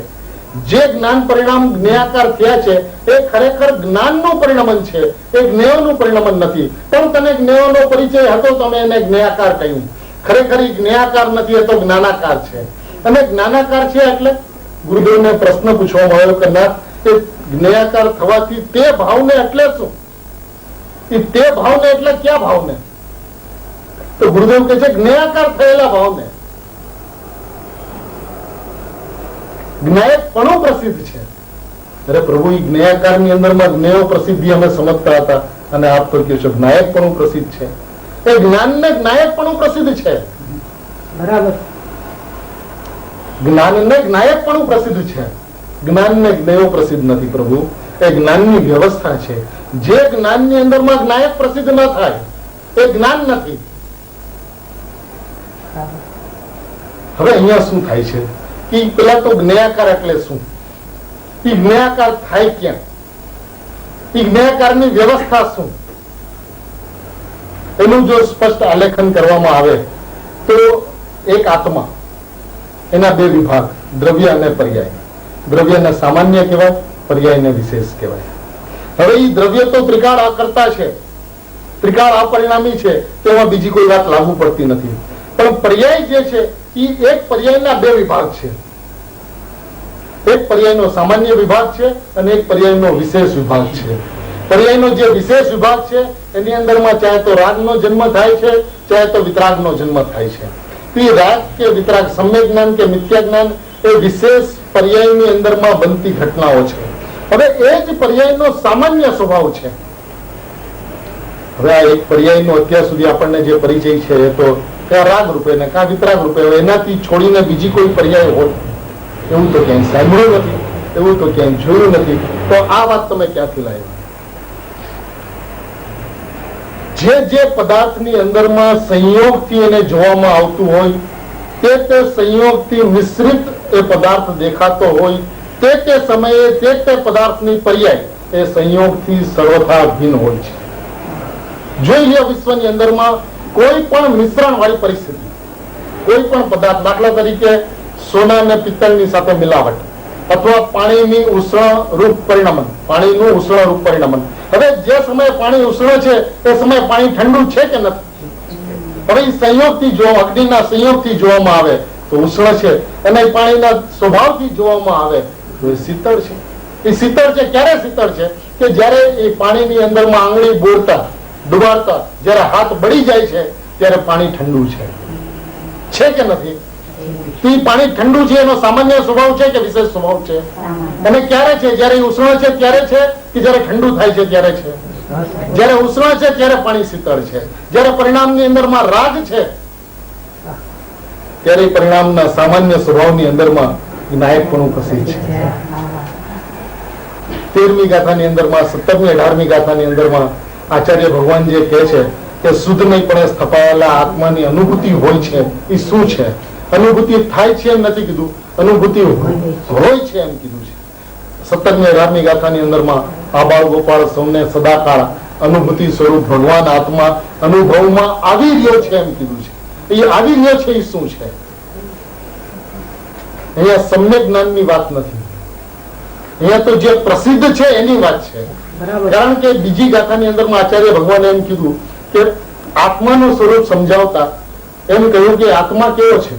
જે જ્ઞાન પરિણામ જ્ઞેયાકાર થયા છે એ ખરેખર જ્ઞાનનું પરિણમન છે, એ જ્ઞેયનું પરિણમન નથી. પણ તને જ્ઞેયનો પરિચય હતો, તમે એને જ્ઞેયાકાર કહ્યું. ખરેખર એ જ્ઞેયાકાર નથી, એ તો જ્ઞાનાકાર છે. અને જ્ઞાનાકાર છે એટલે ગુરુદેવને પ્રશ્ન પૂછવામાં આવ્યો કે ના, એ જ્ઞેયાકાર થવાથી તે ભાવને એટલે શું? એ તે ભાવને એટલે ક્યાં ભાવને? તો ગુરુદેવ કહે છે જ્ઞેયાકાર થયેલા ભાવને. જ્ઞાયકપણું પ્રસિદ્ધ છે. અરે પ્રભુ, એ જ્ઞેયાકારની અંદરમાં જ્ઞેયો પ્રસિદ્ધિ અમે સમજતા હતા અને આપ તો કહો છો જ્ઞાયકપણું પ્રસિદ્ધ છે. એ જ્ઞાનને જ્ઞાયકપણું પ્રસિદ્ધ છે. બરાબર. જ્ઞાનને જ્ઞાયકપણું પ્રસિદ્ધ છે, જ્ઞાનને જ્ઞેયો પ્રસિદ્ધ નથી પ્રભુ. એ જ્ઞાનની વ્યવસ્થા છે. જે જ્ઞાનની અંદરમાં જ્ઞાયક પ્રસિદ્ધ ન થાય એ જ્ઞાન નથી. હવે અહીંયા શું થાય છે કે પેલા તો જ્ઞેયાકાર એટલે શું? એ જ્ઞેયાકાર થાય ક્યાં? એ જ્ઞેયાકારની વ્યવસ્થા શું? એનું જો સ્પષ્ટ આલેખન કરવામાં આવે તો એક આત્મા, એના બે વિભાગ, દ્રવ્ય અને પર્યાય. દ્રવ્યને સામાન્ય કહેવાય, પર્યાયને વિશેષ કહેવાય. હવે એ દ્રવ્ય તો ત્રિકાળ કરતા છે, ત્રિકાળ અપરિણામી છે, તેમાં બીજી કોઈ વાત લાગુ પડતી નથી. પણ પર્યાય જે છે એ એક પર્યાયના બે વિભાગ છે. એક પર્યાયનો સામાન્ય વિભાગ છે અને એક પર્યાયનો વિશેષ વિભાગ છે. પર્યાયનો જે વિશેષ વિભાગ છે એની અંદરમાં ચાહે તો રાગનો જન્મ થાય છે, ચાહે તો વિતરાગનો જન્મ થાય છે. એ રાગ કે વિતરાગ, સમ્યક જ્ઞાન કે મિથ્યા જ્ઞાન, એ વિશેષ પર્યાયની અંદરમાં બનતી ઘટનાઓ છે. હવે એ જ પર્યાયનો સામાન્ય સ્વભાવ છે. હવે આ એક પર્યાયનો અત્યાર સુધી આપણને જે પરિચય છે એ તો ક્યાં રાગ રૂપે ને ક્યાં વિતરાગ રૂપે, એનાથી છોડીને બીજી કોઈ પર્યાય હોય એવું તો ક્યાંય સાંભળ્યું નથી, એવું તો ક્યાંય જોયું નથી. તો આ વાત તમે ક્યાંથી લાવ્યા? જે પદાર્થની અંદરમાં સંયોગથી એને જોવામાં આવતું હોય, તે સંયોગથી મિશ્રિત એ પદાર્થ દેખાતો હોય, તે સમયે તે પદાર્થની પર્યાય એ સંયોગથી સર્વથા ભિન્ન હોય છે. જોઈ લો વિશ્વની અંદરમાં કોઈ પણ મિશ્રણ વાળી પરિસ્થિતિ, કોઈ પણ પદાર્થ, દાખલા તરીકે સોના અને પિત્તળની સાથે મિલાવટ, અથવા પાણીની ઉષ્ણ રૂપ પરિણમન, પાણીનું ઉષ્ણ રૂપ પરિણમન. હવે જે સમયે પાણી ઉષ્ણ છે એ સમયે પાણી ઠંડુ છે કે નથી? હવે સંયોગથી જો અગ્નિના સંયોગથી જોવામાં આવે તો ઉષ્ણ છે, અને પાણીના સ્વભાવથી જોવામાં આવે તો એ શીતળ છે. એ શીતળ છે. ક્યારે શીતળ છે? કે જ્યારે એ પાણીની અંદરમાં આંગળી બોળતા, ડુબાડતા જયારે હાથ બળી જાય છે ત્યારે પાણી ઠંડુ છે કે નથી? પાણી ઠંડુ છે એનો સામાન્ય સ્વભાવ છે કે વિશેષ સ્વભાવ છે? અને ક્યારે છે? જયારે ઉષ્ણ છે ત્યારે છે કે જયારે ઠંડુ થાય છે ત્યારે છે? જયારે ઉષ્ણ છે ત્યારે પાણી શીતળ છે. જયારે પરિણામની અંદરમાં રાગ છે ત્યારે પરિણામના સામાન્ય સ્વભાવની અંદરમાં નાયકપણું પ્રસિદ્ધ છે. 13મી ગાથાની અંદરમાં, 17મી 18મી ગાથાની અંદરમાં આચાર્ય ભગવાન જે કહે છે કે શુદ્ધ નહીંપણે સ્થપાયેલા આત્માની અનુભૂતિ હોય છે, એ શું છે? અનુભૂતિ થાય છે એમ નથી કીધું, અનુભૂતિ હોય છે એમ કીધું છે. 17મી 18મી ગાથાની અંદરમાં આ બાળ ગોપાળ સૌને સદાકાળ અનુભૂતિ સ્વરૂપ ભગવાન આત્મા અનુભવમાં આવી રહ્યો છે એમ કીધું છે. એ આવી રહ્યો છે એ શું છે? અહીંયા સમ્યક જ્ઞાનની વાત નથી, અહીંયા તો જે પ્રસિદ્ધ છે એની વાત છે. કારણ કે બીજી ગાથાની અંદરમાં આચાર્ય ભગવાને એમ કીધું કે આત્માનું સ્વરૂપ સમજાવતા એમ કહ્યું કે આત્મા કેવો છે?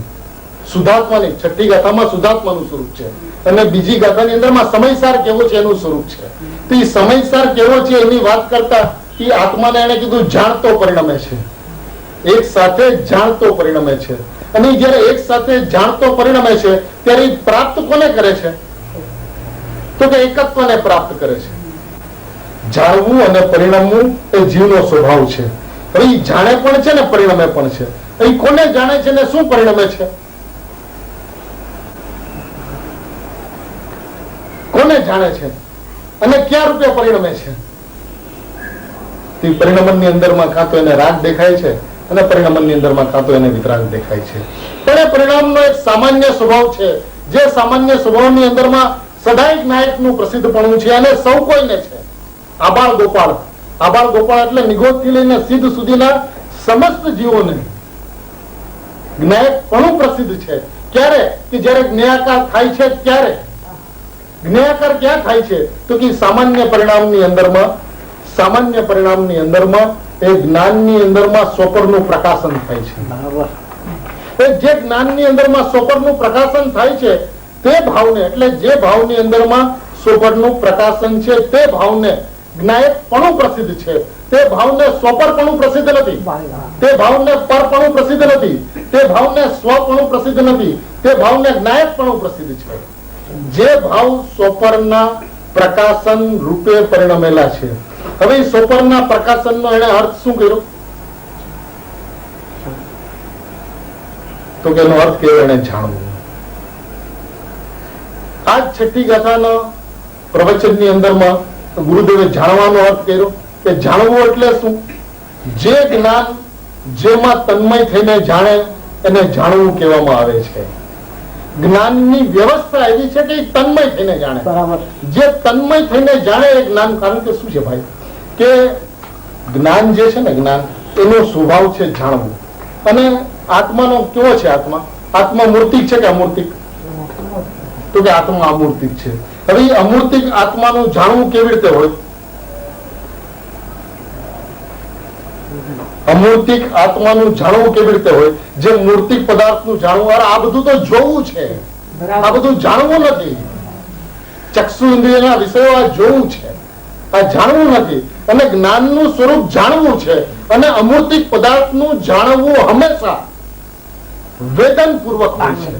શુદ્ધાત્માની. 6ઠ્ઠી ગાથામાં શુદ્ધાત્માનું સ્વરૂપ છે, અને બીજી ગાથાની અંદરમાં સમયસાર કેવો છે એનું સ્વરૂપ છે. તો એ સમયસાર કેવો છે એની વાત કરતા એ આત્માને એને કીધું જાણતો પરિણમે છે, એક સાથે જાણતો પરિણમે છે. અને જયારે એક સાથે જાણતો પરિણમે છે ત્યારે પ્રાપ્ત કોને કરે છે? તો કે એકત્વને પ્રાપ્ત કરે છે. જાણવું અને પરિણમવું એ જીવનો સ્વભાવ છે. હવે એ જાણે પણ છે ને પરિણમે પણ છે. એ કોને જાણે છે ને શું પરિણમે છે? કોને જાણે છે અને ક્યાં રૂપે પરિણમે છે? તે પરિણમનની અંદરમાં કાં તો એને રાગ દેખાય છે અને પરિણમનની અંદરમાં કાં તો એને વિતરાગ દેખાય છે. પણ એ પરિણામનો એક સામાન્ય સ્વભાવ છે, જે સામાન્ય સ્વભાવની અંદરમાં સદાય નાયકનું પ્રસિદ્ધપણું છે અને સૌ કોઈને છે. આબાળ ગોપાળ, આબાળ ગોપાળ એટલે નિગોદથી લઈને સિદ્ધ સુધીના સમસ્ત જીવોને જ્ઞાયકપણું પ્રસિદ્ધ છે. ક્યારે? કે જ્યારે જ્ઞાયાકાર થાય છે ત્યારે. જ્ઞાયાકાર ક્યાં થાય છે? તો કે સામાન્ય પરિણામની અંદરમાં, સામાન્ય પરિણામની અંદરમાં એ જ્ઞાનની અંદરમાં સ્વપરનું પ્રકાશન થાય છે. એ જે જ્ઞાનની અંદરમાં સ્વપરનું પ્રકાશન થાય છે તે ભાવને, એટલે જે ભાવની અંદરમાં સ્વપરનું પ્રકાશન છે તે ભાવને જ્ઞાયકપણું પ્રસિદ્ધ છે. તે ભાવને સ્વપરપણું પ્રસિદ્ધ નથી, તે ભાવને પરપણું પ્રસિદ્ધ નથી, તે ભાવને સ્વપણું પ્રસિદ્ધ નથી, તે ભાવને જ્ઞાયકપણું પ્રસિદ્ધ છે. જે ભાવ સ્વપરના પ્રકાશન રૂપે પરિણમેલા છે. હવે સ્વપરના પ્રકાશનનો એને અર્થ શું કર્યો? તો કે એનો અર્થ કેવો એને જાણવું. આ છઠ્ઠી ગાથાના પ્રવચનની અંદરમાં ગુરુદેવે જાણવાનો અર્થ કર્યો કે જાણવું એટલે શું? જે જ્ઞાન જેમાં તન્મય થઈને જાણે એને જાણવું કહેવામાં આવે છે. જ્ઞાનની વ્યવસ્થા એવી છે કે તન્મય થઈને જાણે. જે તન્મય થઈને જાણે એ જ્ઞાન. કારણ કે શું છે ભાઈ, કે જ્ઞાન જે છે ને, જ્ઞાન એનો સ્વભાવ છે જાણવું. અને આત્માનો કેવો છે? આત્મા મૂર્તિક છે કે અમૂર્તિક? તો કે આત્મા અમૂર્તિક છે. હવે અમૂર્તિક આત્માનું જાણવું કેવી રીતે હોય? અમૂર્તિક આત્માનું જાણવું કેવી રીતે હોય? જે મૂર્તિક પદાર્થનું જાણવું, આ બધું તો જોવું છે, આ બધું જાણવું નથી. ચક્ષુ ઇન્દ્રિયના વિષયો આ જોવું છે, આ જાણવું નથી. અને જ્ઞાનનું સ્વરૂપ જાણવું છે. અને અમૂર્તિક પદાર્થનું જાણવું હંમેશા વેદનપૂર્વક હોય છે.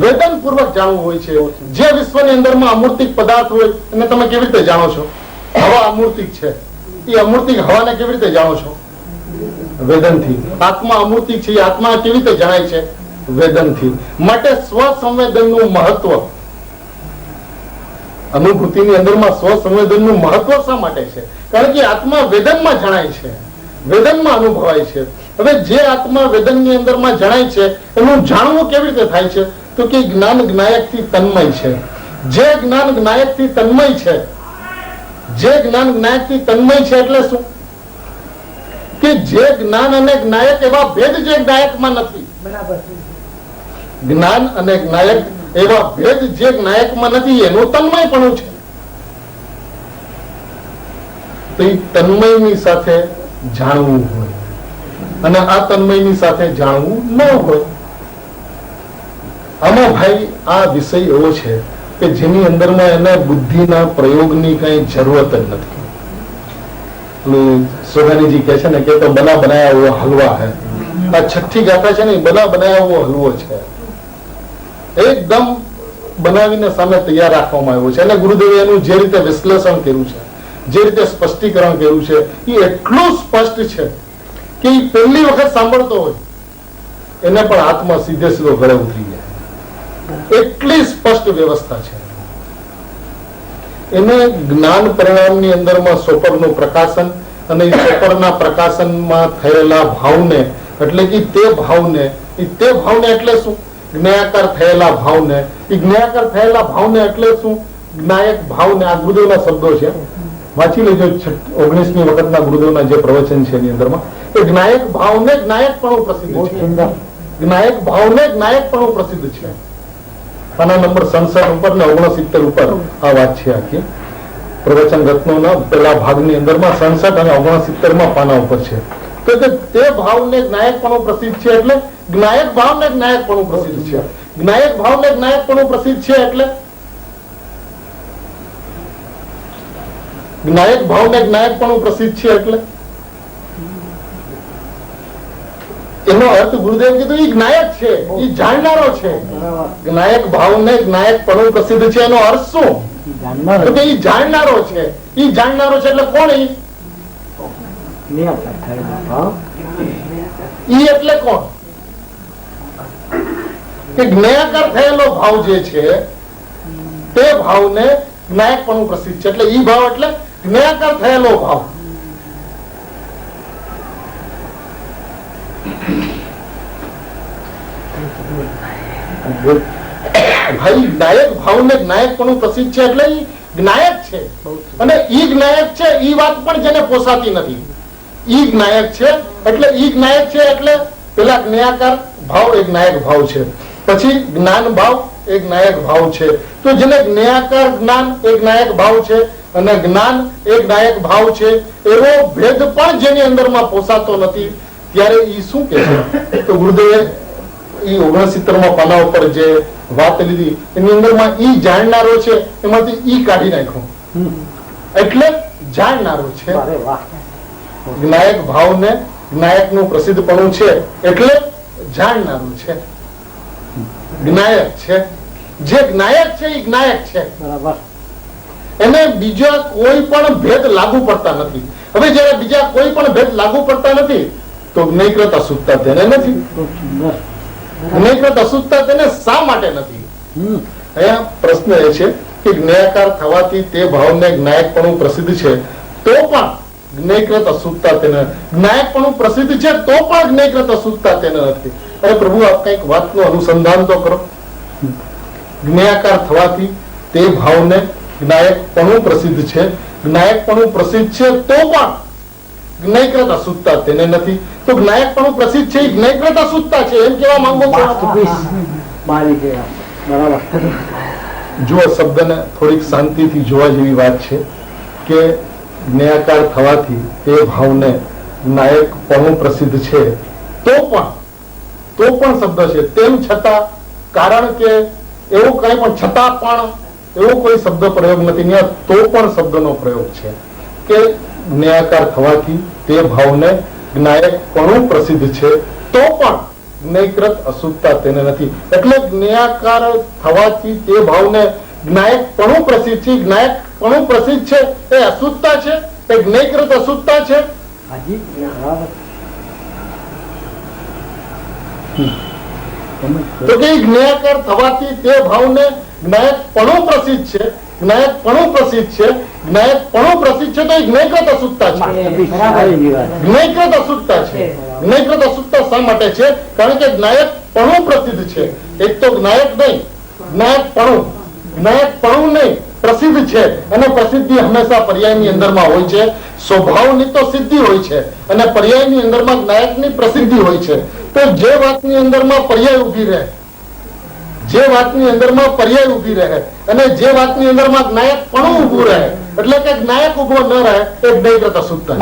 વેદનપૂર્વક જાણવું હોય છે. જે વિશ્વની અંદરમાં અમૂર્તિક પદાર્થ હોય એને તમે કેવી રીતે જાણો છો? હવા અમૂર્તિક છે, એ અમૂર્તિક હવાને કેવી રીતે જાણો છો? વેદનથી. આત્મા અમૂર્તિક છે, એ આત્મા કેવી રીતે જણાય છે? વેદનથી. માટે સ્વસંવેદનનું મહત્વ, અનુભૂતિની અંદરમાં સ્વસંવેદનનું મહત્વ શા માટે છે? કારણ કે આત્મા વેદનમાં જણાય છે, વેદનમાં અનુભવાય છે. હવે જે આત્મા વેદનની અંદરમાં જણાય છે એનું જાણવું કેવી રીતે થાય છે? તો કે જ્ઞાન જ્ઞાયકથી તન્મય છે. જે જ્ઞાન જ્ઞાયકથી તન્મય છે, જે જ્ઞાન જ્ઞાયકથી તન્મય છે એટલે શું? કે જે જ્ઞાન અને જ્ઞાયક એવા ભેદ જે જ્ઞાયકમાં નથી. જ્ઞાન અને જ્ઞાયક એવા ભેદ જે જ્ઞાયકમાં નથી, એનું તન્મયપણું છે. તો એ તન્મયની સાથે જાણવું હોય અને આ તન્મયની સાથે જાણવું ન હોય. આમાં ભાઈ આ વિષય એવો છે કે જેની અંદરમાં એને બુદ્ધિના પ્રયોગની કઈ જરૂરત જ નથી. સોગાનીજી કહે છે ને કે તો બના બનાયા હુઆ હલવા હૈ. આ છઠ્ઠી ગાથા છે ને, બના બનાયા હુઆ હલવો છે. એકદમ બનાવીને સામે તૈયાર રાખવામાં આવ્યો છે. અને ગુરુદેવે એનું જે રીતે વિશ્લેષણ કર્યું છે, જે રીતે સ્પષ્ટીકરણ કર્યું છે, એ એટલું સ્પષ્ટ છે કે એ પહેલી વખત સાંભળતો હોય એને પણ હાથમાં સીધે સીધો ગળે ઉતરી જાય. એટલી સ્પષ્ટ વ્યવસ્થા છે. એને જ્ઞાન પરિણામની અંદરમાં સોપરનું પ્રકાશન અને સોપરના પ્રકાશનમાં થયેલા ભાવને, એટલે કે તે ભાવને એટલે શું? જ્ઞાયાકાર થયેલા ભાવને. એ જ્ઞાયાકાર થયેલા ભાવને એટલે શું? જ્ઞાયક ભાવને. આ ગુરુદેવના શબ્દો છે, વાંચી લેજો. 19મી વખતના ગુરુદેવના જે પ્રવચન છે એની અંદરમાં એ જ્ઞાયક ભાવને જ્ઞાયકપણું પ્રસિદ્ધ છે. જ્ઞાયક ભાવને જ્ઞાયકપણું પ્રસિદ્ધ છે. પાના નંબર 67 ઉપર ને 69 ઉપર આ વાત છે આખી. પ્રવચન રત્નોના પેલા ભાગની અંદરમાં 67 અને 69 પાના ઉપર છે. તો તે ભાવને જ્ઞાયકપણું પ્રસિદ્ધ છે એટલે જ્ઞાયક ભાવને જ્ઞાયકપણું પ્રસિદ્ધ છે. જ્ઞાયક ભાવને જ્ઞાયકપણું પ્રસિદ્ધ છે એટલે જ્ઞાયક ભાવને જ્ઞાયકપણું પ્રસિદ્ધ છે એટલે એનો અર્થ ગુરુદેવ કીધું એ જ્ઞાયક છે, એ જાણનારો છે. જ્ઞાયક ભાવને જ્ઞાયકપણું પ્રસિદ્ધ છે એનો અર્થ શું? તો કે એ જાણનારો છે. એ જાણનારો છે એટલે કોણ? ઈ એટલે કોણ? કે જ્ઞાયાકાર થયેલો ભાવ જે છે તે ભાવને જ્ઞાયકપણું પ્રસિદ્ધ છે. એટલે ઈ ભાવ એટલે જ્ઞાયાકાર થયેલો ભાવ. ભાઈ જ્ઞાયક ભાવને જ્ઞાયકપણું પ્રસિદ્ધ છે એટલે ઈ જ્ઞાયક છે. અને ઈ જ્ઞાયક છે ઈ વાત પણ જેને પોસાતી નથી. ઈ જ્ઞાયક છે એટલે ઈ જ્ઞાયક છે એટલે પેલા જ્ઞાયાકાર ભાવ એ જ્ઞાયક ભાવ છે, પછી જ્ઞાન ભાવ એ જ્ઞાયક ભાવ છે. તો જેને જ્ઞાયાકાર જ્ઞાન એ જ્ઞાયક ભાવ છે અને જ્ઞાન એ જ્ઞાયક ભાવ છે, એવો ભેદ પણ જેની અંદરમાં પોસાતો નથી, ત્યારે ઈ શું કે છે? તો ગુરુદેવે ઈ 69 પાના ઉપર જે વાત લીધી એની અંદરમાં ઈ જાણનારો છે એમાંથી ઈ કાઢી નાખ્યો, એટલે જાણનારો છે. જ્ઞાયક ભાવને જ્ઞાયકનું પ્રસિદ્ધપણું છે એટલે જાણનારું છે, જ્ઞાયક છે. જે જ્ઞાયક છે એ જ્ઞાયક છે, એને બીજા કોઈ પણ ભેદ લાગુ પડતા નથી. હવે જયારે બીજા કોઈ પણ ભેદ લાગુ પડતા નથી તો જ્ઞેયકૃત અશુદ્ધતા તેને નથી. જ્ઞેયકૃત અશુદ્ધતા તેને શા માટે નથી? અહીંયા પ્રશ્ન એ છે કે જ્ઞેયાકાર થવાથી તે ભાવને જ્ઞાયકપણું પ્રસિદ્ધ છે તો પણ જ્ઞેયકૃત અશુદ્ધતા તેને, જ્ઞાયકપણું પ્રસિદ્ધ છે તો પણ જ્ઞેયકૃત અશુદ્ધતા તેને નથી. અરે પ્રભુ, આપ કઈક વાતનું અનુસંધાન તો કરો. જ્ઞેયાકાર થવાથી તે ભાવને જ્ઞાયકપણું પ્રસિદ્ધ છે, જ્ઞાયકપણું પ્રસિદ્ધ છે તો પણ જ્ઞેયકૃત અશુદ્ધતા તેને નથી. તો જ્ઞાયકપણું પ્રસિદ્ધ છે એ જ્ઞેયકૃત અશુદ્ધતા છે એમ કેવા માંગો છો? જો શબ્દને થોડીક શાંતિથી જોવા જેવી વાત છે કે જ્ઞેયાકાર થવાથી તે ભાવને જ્ઞાયકપણું પ્રસિદ્ધ છે તો પણ શબ્દ છે, તેમ છતાં, કારણ કે એવું કઈ પણ છતાં પણ એવો કોઈ શબ્દ પ્રયોગ નથી. ત્યાં તો પણ શબ્દનો પ્રયોગ છે કે જ્ઞેયાકાર થવાથી તે ભાવને જ્ઞાયકપણું પ્રસિદ્ધ છે તો પણ જ્ઞેયકૃત અશુદ્ધતા તેને નથી. એટલે જ્ઞેયાકાર થવાથી તે ભાવને જ્ઞાયકપણું પ્રસિદ્ધ છે, જ્ઞાયકપણું પ્રસિદ્ધ છે એ અશુદ્ધતા છે, એ જ્ઞેયકૃત અશુદ્ધતા છે. તો કે જ્ઞેયાકાર થવાથી તે ભાવને જ્ઞાયકપણું પ્રસિદ્ધ છે, જ્ઞાયકપણું પ્રસિદ્ધ છે, જ્ઞાયકપણું પ્રસિદ્ધ છે તો એ જ્ઞેયકૃત અશુદ્ધતા છે. જ્ઞેયકૃત અશુદ્ધતા છે. જ્ઞેયકૃત અશુદ્ધતા શા માટે છે? કારણ કે જ્ઞાયકપણું પ્રસિદ્ધ છે. એક તો જ્ઞાયક નહીં, જ્ઞાયકપણું નહીં, પ્રસિદ્ધ છે. અને પ્રસિદ્ધિ હંમેશા પર્યાયની અંદરમાં હોય છે. સ્વભાવની તો સિદ્ધિ હોય છે અને પર્યાયની અંદરમાં જ્ઞાયકની પ્રસિદ્ધિ હોય છે. તો જે વાતની અંદરમાં પર્યાય ઉભી રહે, જે વાતની અંદરમાં પર્યાય ઉભી રહે અને જે વાતની અંદરમાં જ્ઞાયકપણું ઉભું રહે, એટલે કે જ્ઞાયક ઉભો ન રહે, એ જ્ઞેયકૃત અશુદ્ધતા.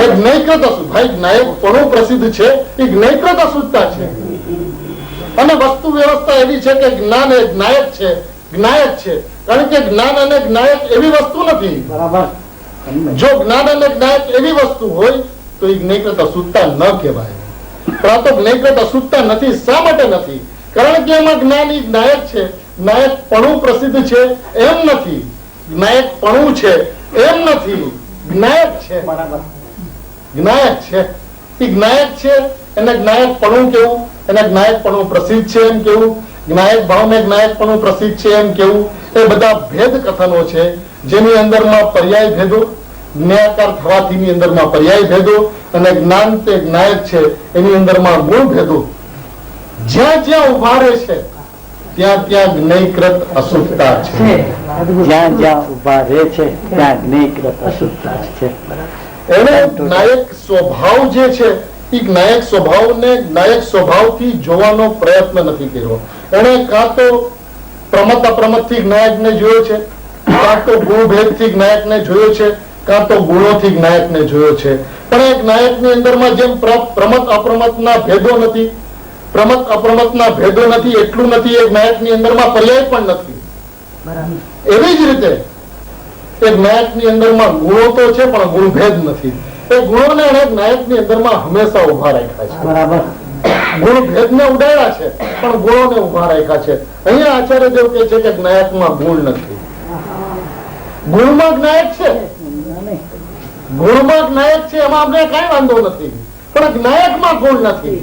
એ જ્ઞેયકૃત અશુદ્ધ, ભાઈ જ્ઞાયકપણું પ્રસિદ્ધ છે એ જ્ઞેયકૃત અશુદ્ધતા છે. અને વસ્તુ વ્યવસ્થા એવી છે કે જ્ઞાન એ જ્ઞાયક છે, જ્ઞાયક છે. કારણ કે જ્ઞાન અને જ્ઞાયક એવી વસ્તુ નથી. જો જ્ઞાન અને જ્ઞાયક એવી વસ્તુ હોય તો એ જ્ઞેયકૃત અશુદ્ધતા ન કહેવાય. પણ આ તો જ્ઞેયકૃત અશુદ્ધતા નથી. શા માટે નથી? કારણ કે એમાં જ્ઞાન એ જ્ઞાયક છે, જ્ઞાયકપણું પ્રસિદ્ધ છે એમ નથી, જ્ઞાયકપણું છે એમ નથી, જ્ઞાયક છે. જ્ઞાયક છે એ જ્ઞાયક છે, એને જ્ઞાયકપણું કેવું, એને જ્ઞાયકપણું પ્રસિદ્ધ છે એમ કેવું, જ્ઞાયક ભાવને જ્ઞાયકપણું પ્રસિદ્ધ છે એમ કેવું, એ બધા ભેદ કથનો છે જેની અંદરમાં પર્યાય ભેદો, જ્ઞેયાકાર થવાથી અંદરમાં પર્યાય ભેદો અને જ્ઞાન તે જ્ઞાયક છે એની અંદરમાં ગુણ ભેદો જ્યાં જ્યાં ઉભા રહે છે ત્યાં ત્યાં જ્ઞેયકૃત અશુદ્ધતા છે. જ્યાં જ્યાં ઉભા રહે છે ત્યાં જ્ઞેયકૃત અશુદ્ધતા છે. એને જ્ઞાયક સ્વભાવ જે છે એ જ્ઞાયક સ્વભાવને જ્ઞાયક સ્વભાવથી જોવાનો પ્રયત્ન નથી કર્યો. એને કાં તો પ્રમત અપ્રમતથી જ્ઞાયકને જોયો છે, કાં તો ગુણભેદથી જ્ઞાયકને જોયો છે, કાં તો ગુણોથી જ્ઞાયકને જોયો છે. પણ એ જ્ઞાયકની અંદરમાં જેમ પ્રમત અપ્રમતના ભેદો નથી, પ્રમત અપ્રમતના ભેદો નથી, એટલું નથી એ જ્ઞાયકની અંદરમાં પર્યાય પણ નથી. એવી જ રીતે એ જ્ઞાયકની અંદરમાં ગુણો તો છે પણ ગુણભેદ નથી. એ ગુણોને એને જ્ઞાયકની અંદરમાં હંમેશા ઉભા રાખ્યા છે. ગુણભેદને ઉડાડ્યા છે પણ ગુણોને ઉભા રાખ્યા છે. અહીંયા આચાર્ય દેવ કહે છે કે જ્ઞાયકમાં ગુણ નથી. ગુણમાં જ્ઞાયક છે, ગુણમાં જ્ઞાયક છે, એમાં આપણે કઈ વાંધો નથી, પણ જ્ઞાયકમાં ગુણ નથી.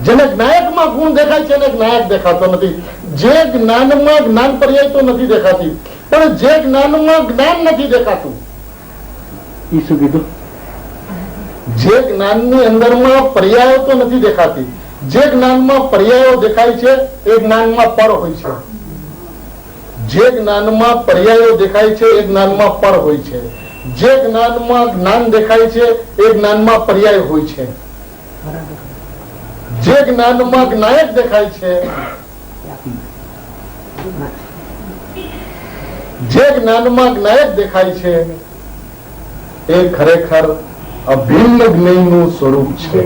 જેને જ્ઞાયકમાં ગુણ દેખાય છે એને જ્ઞાયક દેખાતો નથી. જે જ્ઞાનમાં જ્ઞાન પર્યાય તો નથી દેખાતી, પણ જે જ્ઞાનમાં જ્ઞાન નથી દેખાતું, ઈ શું કીધું? જે જ્ઞાનની અંદરમાં પર્યાયો તો નથી દેખાતી, જે જ્ઞાનમાં પર્યાયો દેખાય છે એ જ્ઞાનમાં પર હોય છે. જે જ્ઞાનમાં પર્યાયો દેખાય છે એ જ્ઞાનમાં પર હોય છે. જે જ્ઞાનમાં જ્ઞાન દેખાય છે એ જ્ઞાનમાં પર્યાય હોય છે. જે જ્ઞાનમાં જ્ઞાયક દેખાય છે, જે જ્ઞાનમાં જ્ઞાયક દેખાય છે એ ખરેખર અભિન્ન જ્ઞેયનું સ્વરૂપ છે.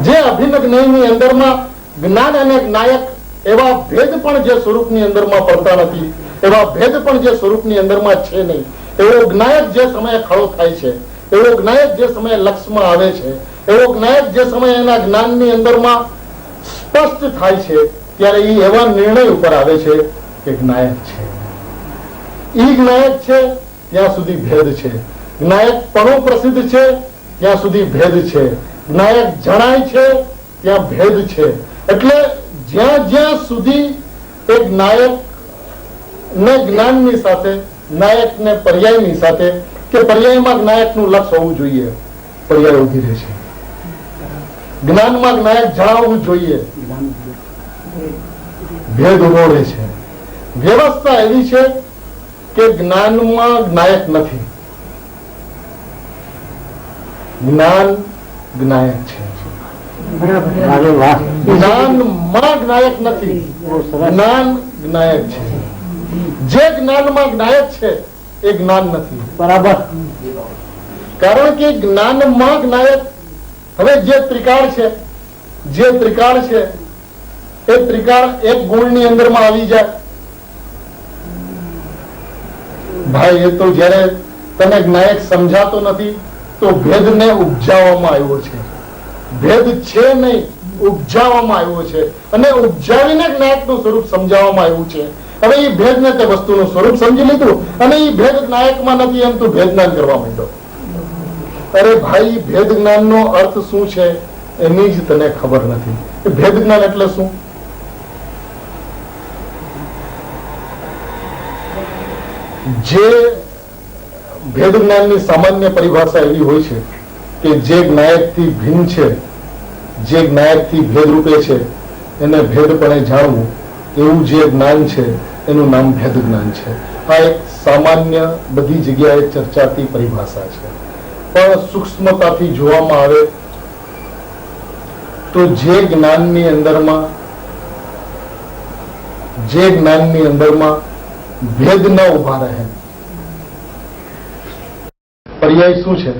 જે અભિન્ન જ્ઞેયની અંદરમાં જ્ઞાન અને જ્ઞાયક એવા ભેદ પણ જે સ્વરૂપની અંદરમાં પડતા નથી, એવા ભેદ પણ જે સ્વરૂપની અંદરમાં છે નહીં, એવો જ્ઞાયક જે સમયે ખડો થાય છે, એવો જ્ઞાયક જે સમયે લક્ષમાં આવે છે, એવો જ્ઞાયક જે સમયે એના જ્ઞાનની અંદરમાં સ્પષ્ટ થાય છે, ત્યારે એ એવા નિર્ણય ઉપર આવે છે કે જ્ઞાયક છે. ઈ જ્ઞાયક છે ત્યાં સુધી ભેદ છે. જ્ઞાયક પણ પ્રસિદ્ધ છે ત્યાં સુધી ભેદ છે. જ્ઞાયક જણાય છે ત્યાં ભેદ છે. એટલે જ્યાં જ્યાં સુધી એ જ્ઞાયક ને જ્ઞાનની સાથે, જ્ઞાયક ને પર્યાયની સાથે, કે પર્યાયમાં જ્ઞાયકનું લક્ષ હોવું જોઈએ, પર્યાય ઉભી રહે છે. જ્ઞાનમાં જ્ઞાયક જણાવવું જોઈએ, ભેદ ઉભો રહે છે. વ્યવસ્થા એવી છે કે જ્ઞાનમાં જ્ઞાયક નથી, જ્ઞાન જ્ઞાયક છે. જ્ઞાનમાં જ્ઞાયક નથી, જ્ઞાન જ્ઞાયક છે. જે જ્ઞાનમાં જ્ઞાયક છે એ જ્ઞાન નથી. બરાબર. કારણ કે જ્ઞાનમાં જ્ઞાયક, હવે જે ત્રિકાળ છે, જે ત્રિકાળ છે એ ત્રિકાળ એક ગુણની અંદરમાં આવી જાય. ભાઈ, એ તો જયારે તને જ્ઞાયક સમજાતો નથી તો ભેદને ઉપજાવવામાં આવ્યો છે. ભેદ છે નહીં, ઉપજાવવામાં આવ્યો છે, અને ઉપજાવીને જ્ઞાયકનું સ્વરૂપ સમજાવવામાં આવ્યું છે. હવે એ ભેદને તે વસ્તુનું સ્વરૂપ સમજી લીધું અને એ ભેદ જ્ઞાયકમાં નથી એમ તું ભેદ જ્ઞાન કરવા માંડ્યો. અરે ભાઈ, ભેદ જ્ઞાનનો અર્થ શું છે એની જ તને ખબર નથી. ભેદ જ્ઞાન એટલે શું? જે ભેદ જ્ઞાનની સામાન્ય પરિભાષા એવી હોય છે કે જે જ્ઞાયકથી ભિન્ન છે, જે જ્ઞાયકથી ભેદ રૂપે છે, એને ભેદપણે જાણવું, એવું જે જ્ઞાન છે એનું નામ ભેદ જ્ઞાન છે. આ એક સામાન્ય બધી જગ્યાએ ચર્ચાતી પરિભાષા છે. પણ સૂક્ષ્મતાથી જોવામાં આવે તો જે જ્ઞાનની અંદરમાં ભેદ ન ઉભા રહે, પર્યાય શું છે?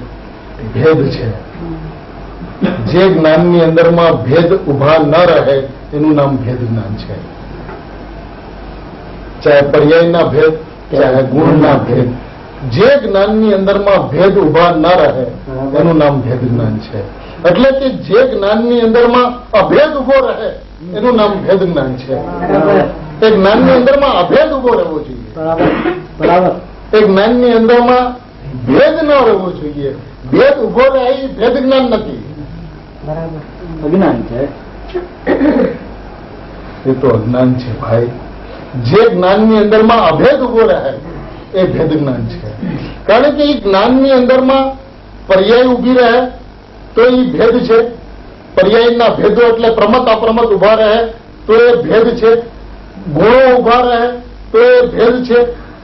ભેદ છે. જે જ્ઞાનની અંદરમાં ભેદ ઉભા ન રહે એનું નામ ભેદ જ્ઞાન છે. ચાહે પર્યાયના ભેદ, ચાહે ગુણના ભેદ, જે જ્ઞાનની અંદરમાં ભેદ ઉભા ન રહે એનું નામ ભેદ જ્ઞાન છે. એટલે કે જે જ્ઞાનની અંદરમાં અભેદ ઉભો રહે એનું નામ ભેદ જ્ઞાન છે. એ જ્ઞાનની અંદરમાં અભેદ ઉભો રહેવો જોઈએ. બરાબર. એ જ્ઞાનની અંદરમાં ભેદ ન રહેવો જોઈએ. ભેદ ઉભો રહે એ ભેદ જ્ઞાન નથી, અજ્ઞાન છે. એ તો અજ્ઞાન છે ભાઈ. જે જ્ઞાનની અંદરમાં અભેદ ઉભો રહે એ ભેદ જ્ઞાન છે. કારણ કે એ જ્ઞાનની અંદરમાં પર્યાય ઉભી રહે તો એ ભેદ છે. પર્યાયના ભેદો એટલે પ્રમત અપ્રમત ઉભા રહે તો એ ભેદ છે. ગુણો ઉભા રહે તો એ ભેદ છે.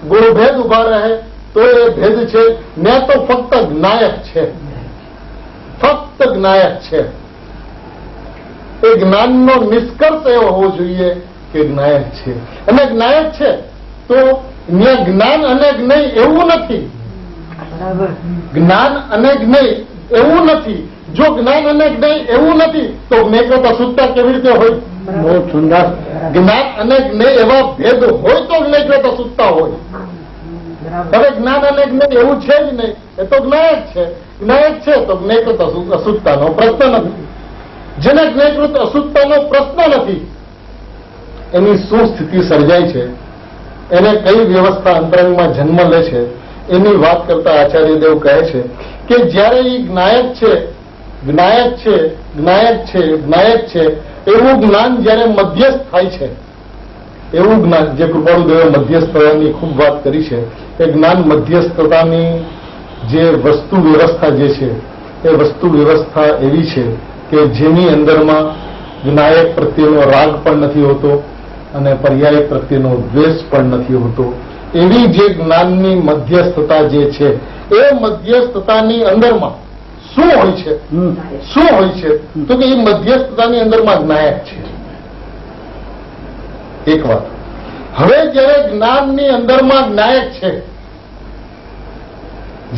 ગુણભેદ ઉભા રહે તો એ ભેદ છે. ને તો ફક્ત જ્ઞાયક છે, ફક્ત જ્ઞાયક છે. એ જ્ઞાનનો નિષ્કર્ષ એવો હોવો જોઈએ કે જ્ઞાયક છે. અને જ્ઞાયક છે તો જ્ઞાન અને જ્ઞેય એવું નથી. જ્ઞાન અને જ્ઞેય એવું નથી. જો જ્ઞાન અને જ્ઞેય એવું નથી તો જ્ઞેય કરતા શુદ્ધતા કેવી રીતે હોય? બહુ સુંદર. જ્ઞાન અને જ્ઞેય એવા ભેદ હોય તો જ્ઞેય કરતા શુદ્ધતા હોય. હવે જ્ઞાન અને જ્ઞેય એવું છે જ નહીં, એ તો જ્ઞાયક છે. જ્ઞાયક છે તો જ્ઞેય કરતા અશુદ્ધતાનો પ્રશ્ન નથી. જેને જ્ઞેયકૃત અશુદ્ધતાનો પ્રશ્ન નથી એની શું સ્થિતિ સર્જાય છે, એને કઈ વ્યવસ્થા અંતરંગમાં જન્મ લે છે, એની વાત કરતા આચાર્ય દેવ કહે છે કે જ્યારે એ જ્ઞાયક છે જ્ઞાયક છે જ્ઞાયક છે જ્ઞાયક છે એવું જ્ઞાન જયારે મધ્યસ્થ થાય છે, એવું જ્ઞાન જે કૃપાળુદેવે મધ્યસ્થતાની ખૂબ વાત કરી છે, એ જ્ઞાન મધ્યસ્થતાની જે વસ્તુ વ્યવસ્થા જે છે એ વસ્તુ વ્યવસ્થા એવી છે કે જેની અંદરમાં જ્ઞાયક પ્રત્યેનો રાગ પણ નથી હોતો અને પર્યાય પ્રત્યેનો દ્વેષ પણ નથી હોતો. એવી જે જ્ઞાનની મધ્યસ્થતા જે છે એ મધ્યસ્થતાની અંદરમાં શું હોય છે? શું હોય છે? તો કે એ મધ્યસ્થતાની અંદરમાં જ્ઞાયક છે. એક વાત. હવે જયારે જ્ઞાનની અંદરમાં જ્ઞાયક છે,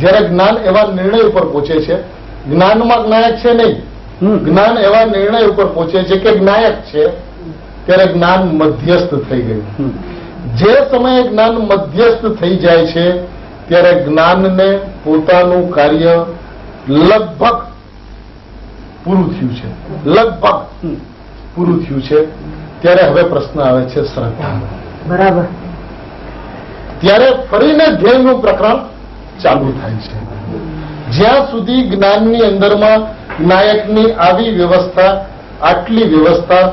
જયારે જ્ઞાન એવા નિર્ણય ઉપર પહોંચે છે, જ્ઞાનમાં જ્ઞાયક છે નહીં, જ્ઞાન એવા નિર્ણય ઉપર પહોંચે છે કે જ્ઞાયક છે, ત્યારે જ્ઞાન મધ્યસ્થ થઈ ગયું. જે સમયે જ્ઞાન મધ્યસ્થ થઈ જાય છે ત્યારે જ્ઞાનને પોતાનું કાર્ય લગભગ પૂરું થયું છે, લગભગ પૂરું થયું છે. ત્યારે હવે પ્રશ્ન આવે છે શ્રદ્ધા. બરાબર. ત્યારે ફરીને ધ્યેયનું પ્રકરણ ચાલુ થાય છે. જ્યાં સુધી જ્ઞાનની અંદરમાં નાયકની આવી વ્યવસ્થા, આટલી વ્યવસ્થા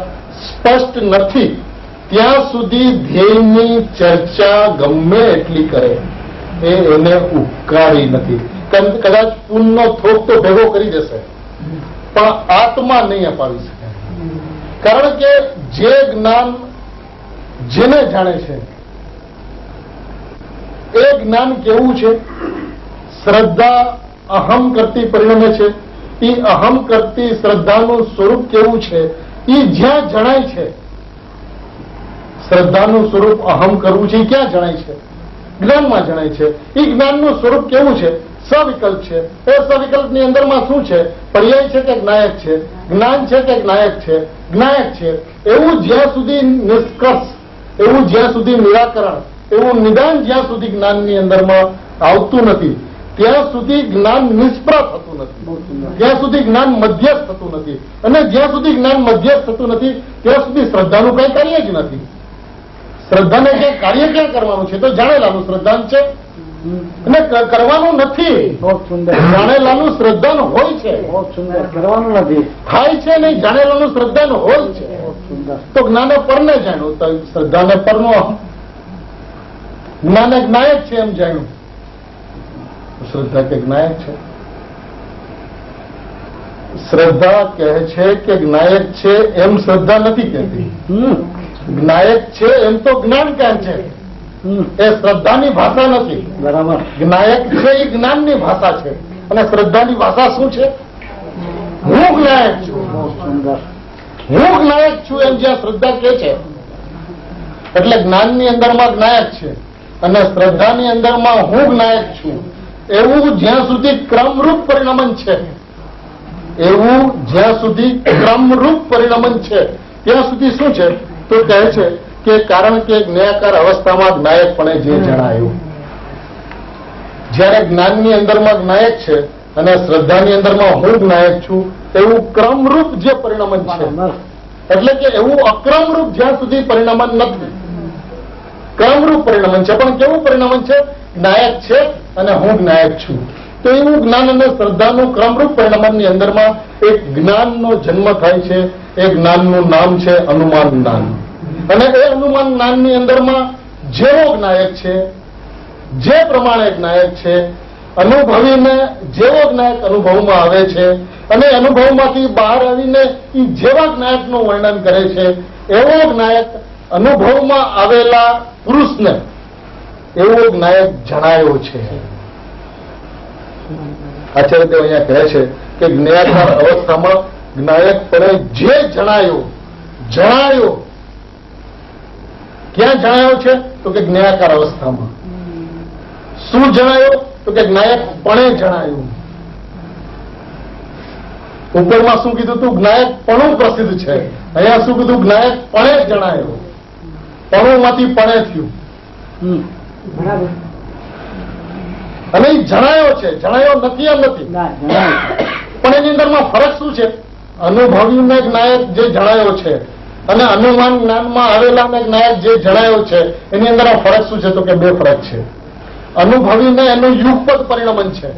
સ્પષ્ટ નથી ત્યાં સુધી ધ્યેયની ચર્ચા ગમે એટલી કરે એ એને ઉપકારી નથી. કદાચ પૂનનો થોક તો ભેગો કરી દેશે પણ આત્મા નહીં અપાવી શકે. કારણ કે જે જ્ઞાન જેને જાણે છે એ જ્ઞાન કેવું છે? શ્રદ્ધા અહમ કરતી પરિણમે છે. એ અહમ કરતી શ્રદ્ધાનું સ્વરૂપ કેવું છે? એ જ્યાં જણાય છે, શ્રદ્ધાનું સ્વરૂપ અહમ કરવું છે એ ક્યાં જણાય છે? જ્ઞાનમાં જણાય છે. એ જ્ઞાનનું સ્વરૂપ કેવું છે? સવિકલ્પ છે. એ સવિકલ્પની અંદરમાં શું છે? પર્યાય છે કે જ્ઞાયક છે? જ્ઞાન છે કે જ્ઞાયક છે? જ્ઞાયક છે. એવું જ્યાં સુધી નિષ્કર્ષ, એવું જ્યાં સુધી નિરાકરણ, એવું નિદાન જ્યાં સુધી જ્ઞાનની અંદરમાં આવતું નથી ત્યાં સુધી જ્ઞાન નિષ્પ્રહ થતું નથી, ત્યાં સુધી જ્ઞાન મધ્યસ્થ થતું નથી. અને જ્યાં સુધી જ્ઞાન મધ્યસ્થ થતું નથી ત્યાં સુધી શ્રદ્ધાનું કઈ કાર્ય જ નથી. શ્રદ્ધાને જે કાર્ય ક્યાં કરવાનું છે? તો જાણેલાનું શ્રદ્ધાન છે અને કરવાનું નથી. બહુ સુંદર. જાણેલાનું શ્રદ્ધાન હોય છે, બહુ સુંદર. કરવાનું નથી, થાય છે નહીં. જાણેલાનું શ્રદ્ધાન હોય છે. બહુ સુંદર. તો જ્ઞાને પરને જાણ્યું, તો શ્રદ્ધાને પરનો જ્ઞાને જ્ઞાયક છે એમ જાણ્યું. શ્રદ્ધા કે જ્ઞાયક છે? શ્રદ્ધા કહે છે કે જ્ઞાયક છે એમ શ્રદ્ધા નથી કહેતી. જ્ઞાયક છે એમ તો જ્ઞાન કહે છે. એ શ્રદ્ધાની ભાષા નથી. બરાબર. જ્ઞાયક છે એ જ્ઞાનની ભાષા છે. અને શ્રદ્ધાની ભાષા શું છે? હું જ્ઞાયક છું, બહુ સુંદર. હું જ્ઞાયક છું એમ જ્યાં શ્રદ્ધા કહે છે એટલે જ્ઞાનની અંદરમાં જ્ઞાયક છે અને શ્રદ્ધાની અંદરમાં હું જ્ઞાયક છું એવું જ્યાં સુધી ક્રમરૂપ પરિણમન છે, એવું જ્યાં સુધી ક્રમરૂપ પરિણમન છે ત્યાં સુધી શું છે? તો કહે છે કે કારણ કે જ્ઞાયકાર અવસ્થામાં જ્ઞાયકપણે જે જણાયું, જ્યારે જ્ઞાનની અંદરમાં જ્ઞાયક છે અને શ્રદ્ધાની અંદરમાં હું જ્ઞાયક છું એવું ક્રમરૂપ જે પરિણમન છે, એટલે કે એવું અક્રમરૂપ જ્યાં સુધી પરિણમન નથી. ક્રમરૂપ પરિણમન છે પણ કેવું પરિણમન છે? જ્ઞાયક છે અને હું જ્ઞાયક છું. તો એવું જ્ઞાન અને શ્રદ્ધાનું ક્રમરૂપ પરિણમનની અંદરમાં એક જ્ઞાનનો જન્મ થાય છે. એ જ્ઞાનનું નામ છે અનુમાન જ્ઞાન. અને એ અનુમાન જ્ઞાનની અંદરમાં જેવો જ્ઞાયક છે, જે પ્રમાણે જ્ઞાયક છે, અનુભવીને જેવો જ્ઞાયક અનુભવમાં આવે છે અને અનુભવમાંથી બહાર આવીને એ જેવા જ્ઞાયકનું વર્ણન કરે છે એવો જ્ઞાયક અનુભવમાં આવેલા પુરુષને એવો જ્ઞાયક જણાયો છે. આચાર્યદેવ અહીંયા કહે છે કે જ્ઞાયકાર અવસ્થામાં જ્ઞાયકપણે જે જણાયો, જણાયો ક્યાં જણાયો છે? તો કે જ્ઞાયકાર અવસ્થામાં. શું જણાયો? તો કે જ્ઞાયકપણે જણાયું. ઉપરમાં શું કીધું હતું? જ્ઞાયકપણું પ્રસિદ્ધ છે. અહીંયા શું કીધું? જ્ઞાયકપણે જણાયો. પણુંમાંથી પણે થયું. બરાબર. અને એ જણાયો છે, જણાયો નથી એમ નથી. પણ એની અંદરમાં ફરક શું છે? અનુભવીને જ્ઞાયક જે જણાયો છે અને અનુમાન જ્ઞાનમાં આવેલા જ્ઞાયક જે જણાયો છે એની અંદર ફરક શું છે? તો કે બે ફરક છે. અનુભવીને એનું યુગપદ પરિણમન છે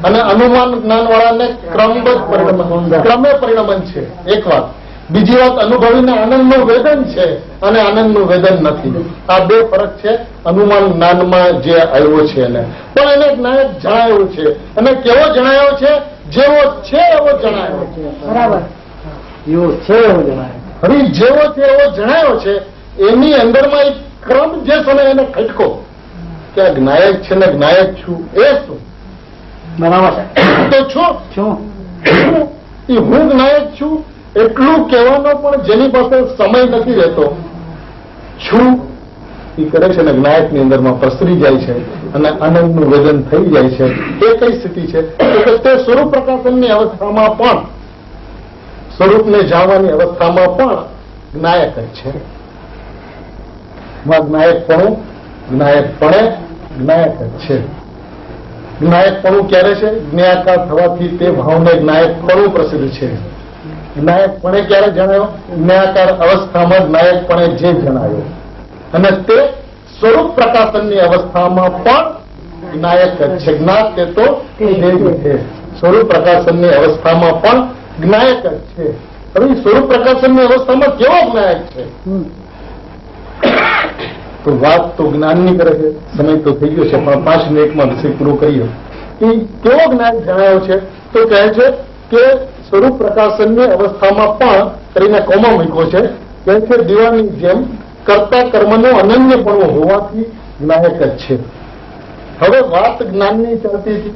અને અનુમાન જ્ઞાન વાળાને ક્રમબદ્ધ પરિણમન, ક્રમે પરિણમન છે. એક વાત. બીજી વાત, અનુભવીને આનંદનું વેદન છે અને આનંદનું વેદન નથી. આ બે ફરક છે અનુમાન જ્ઞાનમાં જે આવ્યો છે એને. પણ એને જ્ઞાયક જણાયો છે. અને કેવો જણાયો છે? જેવો છે એવો જણાયો છે. બરાબર. એવો છે એવો જણાય. હવે જેવો છે એવો જણાયો છે, એની અંદરમાં એક ક્રમ જે સમય એને ખટકો કે આ જ્ઞાયક છે ને જ્ઞાયક છું, એ શું? બરાબર તો છું શું એ હું જ્ઞાયક છું એટલું કહેવાનો પણ જેની પાસે સમય નથી રહેતો, છું એ કરે છે ને જ્ઞાયકની અંદરમાં પ્રસરી જાય છે અને આનંદનું વેદન થઈ જાય છે. એ કઈ સ્થિતિ છે? તો તે સ્વરૂપ પ્રકાશનની અવસ્થામાં પણ, સ્વરૂપને જાણવાની અવસ્થામાં પણ જ્ઞાયક જ છે. જ્ઞાયકપણું, જ્ઞાયકપણે જ્ઞાયક જ છે. જ્ઞાયકપણું ક્યારે છે? જ્ઞાયકાર થવાથી તે ભાવને જ્ઞાયકપણું પ્રસિદ્ધ છે. જ્ઞાયકપણે ક્યારે જણાયો? જ્ઞાયકાર અવસ્થામાં જ્ઞાયકપણે જે જણાયો. અને તે સ્વરૂપ પ્રકાશનની અવસ્થામાં પણ જ્ઞાયક જ છે. જ્ઞાત તે તો તે જ છે. સ્વરૂપ પ્રકાશનની અવસ્થામાં પણ જ્ઞાયક જ છે. હવે સ્વરૂપ પ્રકાશનની અવસ્થામાં કેવો જ્ઞાયક છે? તો વાત તો જ્ઞાનની કરે છે. સમય તો થઈ ગયો છે પણ 5 મિનિટમાં વિષય પૂરો કરીએ. એ કેવો જ્ઞાન જણાયો છે? તો કહે છે કે સ્વરૂપ પ્રકાશનની અવસ્થામાં પણ કરીને કોમા મૂક્યો છે. કહે છે દીવાની જેમ કરતા કર્મનું અનન્યપણું હોવાથી જ્ઞાયક જ છે. હવે વાત જ્ઞાનની ચાલતી હતી.